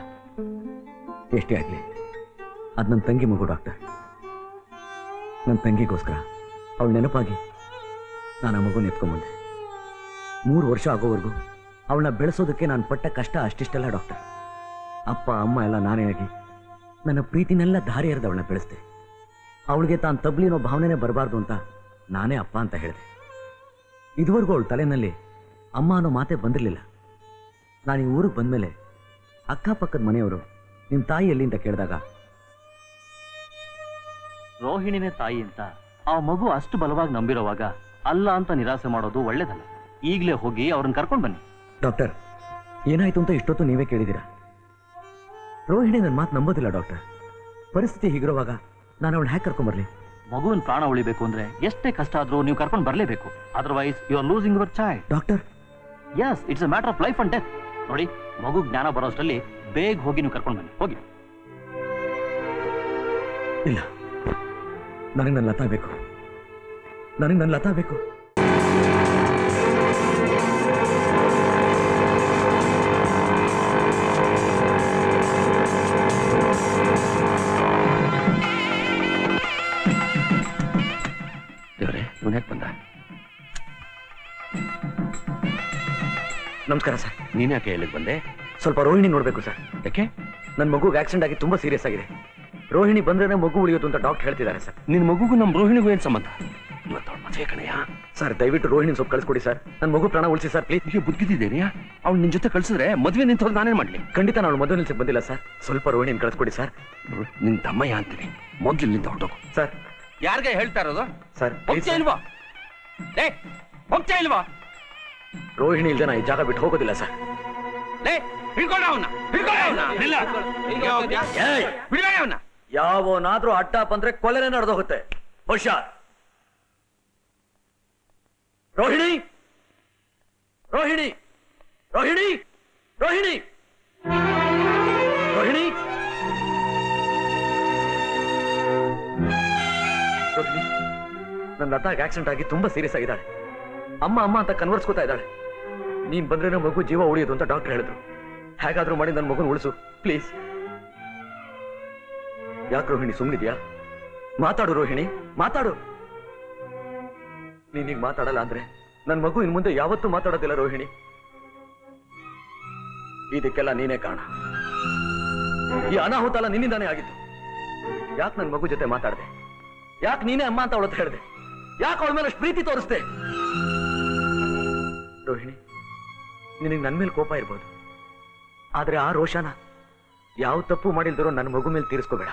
ಎಷ್ಟೇ ಆಗಲಿ ಅದು ನನ್ನ ತಂಗಿ ಮಗು ಡಾಕ್ಟರ್. ನನ್ನ ತಂಗಿಗೋಸ್ಕರ ಅವಳು ನೆನಪಾಗಿ ನಾನು ಆ ಮಗುನ ಎತ್ಕೊಂಬಂದೆ. 3 ವರ್ಷ ಆಗೋವರೆಗೂ ಅವಳನ್ನ ಬೆಳೆಸೋದಕ್ಕೆ ನಾನು ಪಟ್ಟ ಕಷ್ಟ ಅಷ್ಟಿಷ್ಟಲ್ಲ ಡಾಕ್ಟರ್. ಅಪ್ಪ ಅಮ್ಮ ಎಲ್ಲ ನಾನೇ ಆಗಿ ನನ್ನ ಪ್ರೀತಿನೆಲ್ಲ ದಾರಿ ಎರೆದು ಅವಳನ್ನ ಬೆಳೆಸ್ದೆ. ಅವಳಿಗೆ ತಾನು ತಬ್ಲಿನೋ ಭಾವನೆನೇ ಬರಬಾರ್ದು ಅಂತ ನಾನೇ ಅಪ್ಪ ಅಂತ ಹೇಳಿದೆ. ಇದುವರೆಗೂ ಅವಳ ತಲೆನಲ್ಲಿ ಅಮ್ಮ ಅನ್ನೋ ಮಾತೇ ಬಂದಿರಲಿಲ್ಲ. ನಾನು ಈ ಊರಿಗೆ ಬಂದಮೇಲೆ ಅಕ್ಕಪಕ್ಕದ ಮನೆಯವರು ನಿಮ್ಮ ತಾಯಿ ಎಲ್ಲಿ ಅಂತ ಕೇಳಿದಾಗ ರೋಹಿಣಿನೇ ತಾಯಿ ಅಂತ ಆ ಮಗು ಅಷ್ಟು ಬಲವಾಗಿ ನಂಬಿರೋವಾಗ ಅಲ್ಲ ಅಂತ ನಿರಾಸೆ ಮಾಡೋದು ಒಳ್ಳೇದಲ್ಲ. ಈಗಲೇ ಹೋಗಿ ಅವ್ರನ್ನ ಕರ್ಕೊಂಡು ಬನ್ನಿ. ಡಾಕ್ಟರ್, ಏನಾಯ್ತು ಅಂತ ಇಷ್ಟೊತ್ತು ನೀವೇ ಕೇಳಿದ್ದೀರಾ. ರೋಹಿಣಿ ನನ್ನ ಮಾತು ನಂಬೋದಿಲ್ಲ ಡಾಕ್ಟರ್. ಪರಿಸ್ಥಿತಿ ಹೀಗಿರುವಾಗ ನಾನು ಅವಳು ಹ್ಯಾಕ್ ಕರ್ಕೊಂಡ್ಬರ್ಲಿ? ಮಗುವಿನ ಪ್ರಾಣ ಉಳಿಬೇಕು ಅಂದ್ರೆ ಎಷ್ಟೇ ಕಷ್ಟ ಆದ್ರೂ ನೀವು ಕರ್ಕೊಂಡು ಬರಲೇಬೇಕು. Otherwise you are losing your child. Doctor, yes, it's a matter of life and death. ನೋಡಿ, ಮಗು ಜ್ಞಾನ ಬರೋಷ್ಟರಲ್ಲಿ ಬೇಗ ಹೋಗಿ ನೀವು ಕರ್ಕೊಂಡು ಬನ್ನಿ. ಹೋಗಿ. ಇಲ್ಲ, ನನಗೆ ನನ್ನ ಲತಾ ಬೇಕು. ನನಗೆ ನನ್ನ ಲತಾ ಬೇಕು. ದೇವ್ರೆ, ಇವನು ಯಾಕೆ ಬಂದ? ನಮಸ್ಕಾರ ಸರ್. ನೀನ್ ಯಾಕೆ ಎಲ್ಲಿಗೆ ಬಂದೆ? ಸ್ವಲ್ಪ ರೋಹಿಣಿ ನೋಡ್ಬೇಕು ಸರ್. ಯಾಕೆ? ನನ್ನ ಮಗುಗೆ ಆಕ್ಸಿಡೆಂಟ್ ಆಗಿ ತುಂಬಾ ಸೀರಿಯಸ್ ಆಗಿದೆ. ರೋಹಿಣಿ ಬಂದ್ರೆ ಮಗು ಉಳಿಯೋದು ಅಂತ ಡಾಕ್ಟರ್ ಹೇಳ್ತಿದ್ದಾರೆ ಸರ್. ನಿನ್ ಮಗುಗೂ ನಮ್ಮ ರೋಹಿಣಿಗೂ ಏನ್ ಸಂಬಂಧ? ಇವತ್ತು ಮದುವೆ ಕಣಯ್ಯ. ಸರ್, ದಯವಿಟ್ಟು ರೋಹಿಣಿ ಸ್ವಲ್ಪ ಕಳಿಸ್ಕೊಡಿ ಸರ್. ನನ್ನ ಮಗು ಪ್ರಾಣ ಉಳಿಸಿ ಸರ್, ಪ್ಲೀಸ್. ಈಗ ಬುದ್ಧಿದ್ದೇನೆಯಾ? ಅವ್ಳು ನಿನ್ ಜೊತೆ ಕಳ್ಸಿದ್ರೆ ಮದುವೆ ನಿಂತೋದು ನಾನೇನ್ ಮಾಡ್ಲಿ? ಖಂಡಿತ ನಾನು ಮದುವೆ ನಿಲ್ಸಕ್ಕೆ ಬಂದಿಲ್ಲ ಸರ್. ಸ್ವಲ್ಪ ರೋಹಿಣಿನ ಕಳಿಸ್ಕೊಡಿ ಸರ್. ನಿನ್ ತಮ್ಮಯ್ಯ ಅಂತೀನಿ. ಮೊದ್ಲು ಇಲ್ಲಿಂದ ಹೊರಟೋಗು ಸರ್. ಯಾರಿಗೆ ಹೇಳ್ತಾ ಇರೋದು ಸರ್? ಹೋಗ್ತಾ ಇಲ್ವಾ? ಹೋಗ್ತಾ ಇಲ್ವಾ? ರೋಹಿಣಿ ಇಲ್ದೆ ನಾ ಈ ಜಾಗ ಬಿಟ್ಟು ಹೋಗೋದಿಲ್ಲ ಸರ್. ಯಾವನಾದ್ರೂ ಅಡ್ಡ ಬಂದ್ರೆ ಕೊಲೆನೇ ನಡೆದೋಗುತ್ತೆ. ಹುಷಾರ್. ರೋಹಿಣಿ, ರೋಹಿಣಿ, ರೋಹಿಣಿ, ರೋಹಿಣಿ, ರೋಹಿಣಿ, ನನ್ನ ಲತಾಗೆ ಆಕ್ಸಿಡೆಂಟ್ ಆಗಿ ತುಂಬಾ ಸೀರಿಯಸ್ ಆಗಿದ್ದಾಳೆ. ಅಮ್ಮ ಅಮ್ಮ ಅಂತ ಕನ್ವರ್ಸ್ಕೋತಾ ಇದ್ದಾಳೆ. ನೀನ್ ಬಂದ್ರೆ ಮಗು ಜೀವ ಉಳಿಯೋದು ಅಂತ ಡಾಕ್ಟರ್ ಹೇಳಿದ್ರು. ಹೇಗಾದ್ರೂ ಮಾಡಿ ನನ್ನ ಮಗುನ ಉಳಿಸು ಪ್ಲೀಸ್. ಯಾಕೆ ರೋಹಿಣಿ ಸುಮ್ಮನಿದ್ಯಾ? ಮಾತಾಡು ರೋಹಿಣಿ, ಮಾತಾಡು. ನೀನೀಗ ಮಾತಾಡಲ್ಲ ಅಂದ್ರೆ ನನ್ನ ಮಗು ಇನ್ ಮುಂದೆ ಯಾವತ್ತೂ ಮಾತಾಡೋದಿಲ್ಲ ರೋಹಿಣಿ. ಇದಕ್ಕೆಲ್ಲ ನೀನೇ ಕಾರಣ. ಈ ಅನಾಹುತ ಎಲ್ಲ ನಿನ್ನಿಂದಾನೇ ಆಗಿತ್ತು. ಯಾಕೆ ನನ್ನ ಮಗು ಜೊತೆ ಮಾತಾಡ್ದೆ? ಯಾಕೆ ನೀನೇ ಅಮ್ಮ ಅಂತ ಅವಳ ಹತ್ರ ಹೇಳ್ದೆ? ಯಾಕೆ ಅವಳ ಮೇಲೆ ಅಷ್ಟು ಪ್ರೀತಿ ತೋರಿಸ್ದೆ? ರೋಹಿಣಿ, ನಿನಗೆ ನನ್ನ ಮೇಲೆ ಕೋಪ ಇರ್ಬೋದು, ಆದ್ರೆ ಆ ರೋಷನ ಯಾವ ತಪ್ಪು ಮಾಡಿಲ್ದಿರೋ ನನ್ನ ಮಗು ಮೇಲೆ ತೀರಿಸ್ಕೋಬೇಡ.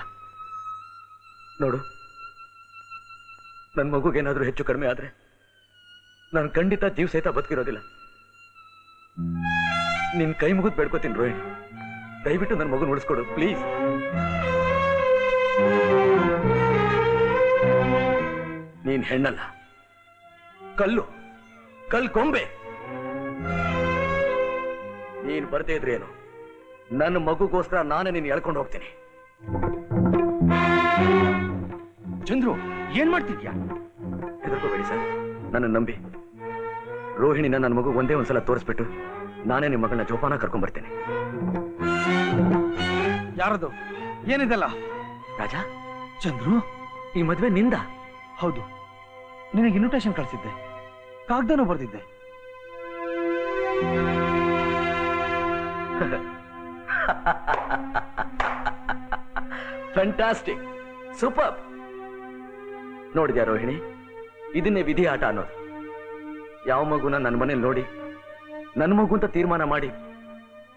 ನೋಡು, ನನ್ನ ಮಗುಗೇನಾದ್ರೂ ಹೆಚ್ಚು ಕಡಿಮೆ ಆದ್ರೆ ನಾನು ಖಂಡಿತ ಜೀವ ಸಹಿತ ಬದುಕಿರೋದಿಲ್ಲ. ನಿನ್ ಕೈ ಮುಗಿದು ಬೇಡ್ಕೋತೀನಿ ರೋಹಿಣಿ, ದಯವಿಟ್ಟು ನನ್ನ ಮಗು ಉಳಿಸ್ಕೊಡು ಪ್ಲೀಸ್. ನೀನ್ ಹೆಣ್ಣಲ್ಲ, ಕಲ್ಲು ಕೊಂಬೆ. ನೀನ್ ಬರ್ದೇ ಇದ್ರೆ ಏನು, ನನ್ನ ಮಗುಗೋಸ್ಕರ ನಾನೇ ನೀನ್ ಎಳ್ಕೊಂಡು ಹೋಗ್ತೀನಿ. ಚಂದ್ರು, ಏನ್ ಮಾಡ್ತಿದ್ಯಾ? ಹೆದರ್ಕೋಬೇಡಿ ಸರ್, ನನ್ನ ನಂಬಿ. ರೋಹಿಣಿನ ನನ್ನ ಮಗು ಒಂದೇ ಒಂದ್ಸಲ ತೋರಿಸ್ಬಿಟ್ಟು ನಾನೇ ನಿಮ್ಮ ಮಗಳನ್ನ ಜೋಪಾನ ಕರ್ಕೊಂಡ್ ಬರ್ತೇನೆ. ಯಾರದು? ಏನಿದೆಲ್ಲ? ರಾಜಾ, ಚಂದ್ರು, ಈ ಮದ್ವೆ ನಿಂದ? ಹೌದು, ನಿನಗೆ ಇನ್ವಿಟೇಷನ್ ಕಳಿಸಿದ್ದೆ, ಕಾಗ್ದನೂ ಬರ್ದಿದ್ದೆ. Fantastic, super. ನೋಡಿದ್ಯಾ ರೋಹಿಣಿ, ಇದನ್ನೇ ವಿಧಿ ಆಟ ಅನ್ನೋದು. ಯಾವ ಮಗುನ ನನ್ನ ಮನೇಲಿ ನೋಡಿ ನನ್ನ ಮಗು ಅಂತ ತೀರ್ಮಾನ ಮಾಡಿ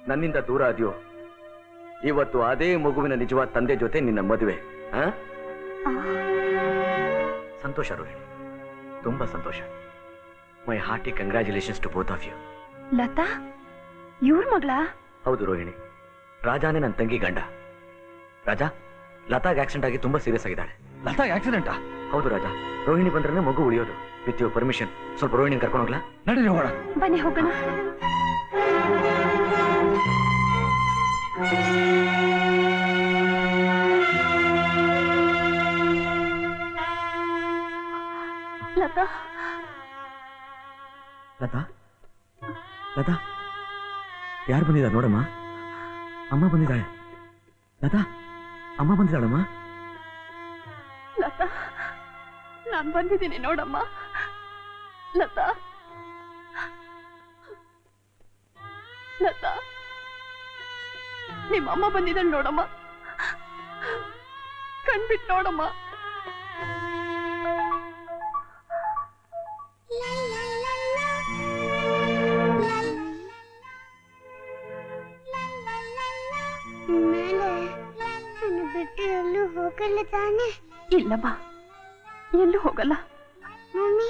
ನನ್ನಿಂದ ದೂರ ಆದ್ಯೋ, ಇವತ್ತು ಅದೇ ಮಗುವಿನ ನಿಜವಾದ ತಂದೆ ಜೊತೆ ನಿನ್ನ ಮದುವೆ. ಸಂತೋಷ ರೋಹಿಣಿ, ತುಂಬಾ ಸಂತೋಷ. My hearty congratulations to both of you. Lata ಇವ್ರ ಮಗಳಾ? ಹೌದು ರೋಹಿಣಿ, ರಾಜಾನೇ ನನ್ನ ತಂಗಿ ಗಂಡ. ರಾಜಾ, ಲತಾಗ್ ಆಕ್ಸಿಡೆಂಟ್ ಆಗಿ ತುಂಬಾ ಸೀರಿಯಸ್ ಆಗಿದ್ದಾಳೆ. ಲತಾಗ್ ಆಕ್ಸಿಡೆಂಟಾ? ಹೌದು ರಾಜಾ, ರೋಹಿಣಿ ಬಂದ್ರೆ ಮಗು ಉಳಿಯೋದು. ವಿತ್ ಯುವರ್ ಪರ್ಮಿಷನ್ ಸ್ವಲ್ಪ ರೋಹಿಣಿ ಕರ್ಕೊಂಡು ಹೋಗ್ಲಾ? ನಡೀರಿ ಹೋಗೋಣ. ಬನ್ನಿ ಹೋಗೋಣ. ಲತಾ, ಲತಾ, ಲತಾ, ಯಾರು ಬಂದಿದ್ದಾರೆ ನೋಡಮ್ಮ? ಅಮ್ಮ ಬಂದಿದ್ದಾಳೆ. ಲತಾ, ಅಮ್ಮ ಬಂದಿದ್ದಾಳಮ್ಮ. ಲತಾ, ನಾನು ಬಂದಿದ್ದೀನಿ ನೋಡಮ್ಮ. ಲತಾ, ಲತಾ, ನಿಮ್ಮಮ್ಮ ಬಂದಿದ್ದಾಳೆ ನೋಡಮ್ಮ. ಕಣ್ಬಿಟ್ಟು ನೋಡಮ್ಮ. ಬಿಟ್ಟು ಎಲ್ಲೂ ಹೋಗಲ್ಲ ತಾನೆ? ಇಲ್ಲಮ್ಮ, ಎಲ್ಲೂ ಹೋಗಲ್ಲ. ಮಮ್ಮಿ,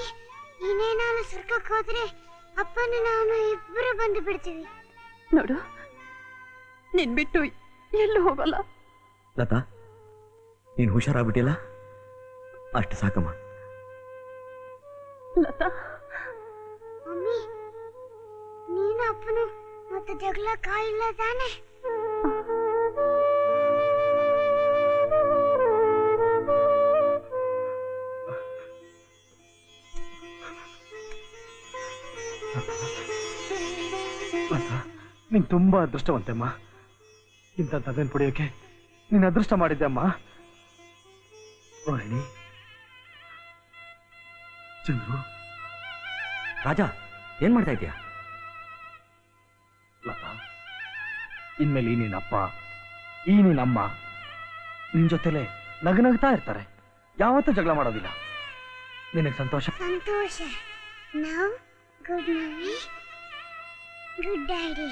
ನೀನೇ ನಾನು ಸ್ವರ್ಗಕ್ಕೆ ಹೋದ್ರೆ ಅಪ್ಪನ ನಾನು ಇಬ್ಬರು ಬಂದು ಬಿಡ್ತೀವಿ. ನೋಡು, ನಿನ್ ಬಿಟ್ಟು ಎಲ್ಲೂ ಹೋಗಲ್ಲ. ಲತಾ, ನೀನು ಹುಷಾರಾಗ್ಬಿಟ್ಟಿಲ್ಲ, ಅಷ್ಟು ಸಾಕಮ್ಮ. ಲತಾ, ಮಮ್ಮಿ, ನೀನು ಅಪ್ಪನು ಮತ್ತೆ ಜಗಳ ಕಾಯಿಲ್ಲ ತಾನೆ? ಲತಾ, ನೀನ್ ತುಂಬಾ ಅದೃಷ್ಟವಂತೆಮ್ಮ. ಇಂಥ ತಂದೆನ್ ಪಡೆಯೋಕೆ ನೀನ್ ಅದೃಷ್ಟ ಮಾಡಿದ್ದೆ ಅಮ್ಮ. ರೋಹಿಣಿ, ಚಂದ್ರು, ರಾಜಾ, ಏನ್ ಮಾಡ್ತಾ ಇದೀಯಾ? ಲತಾ, ಇನ್ಮೇಲೆ ಈ ನಿನ್ನಪ್ಪ, ಈ ನಿನ್ನಮ್ಮ ನಿನ್ ಜೊತೆಲೆ ನಗನಗ್ತಾ ಇರ್ತಾರೆ. ಯಾವತ್ತೂ ಜಗಳ ಮಾಡೋದಿಲ್ಲ. ನಿನಗೆ ಸಂತೋಷ? ಸಂತೋಷ. Now, good mommy, good daddy.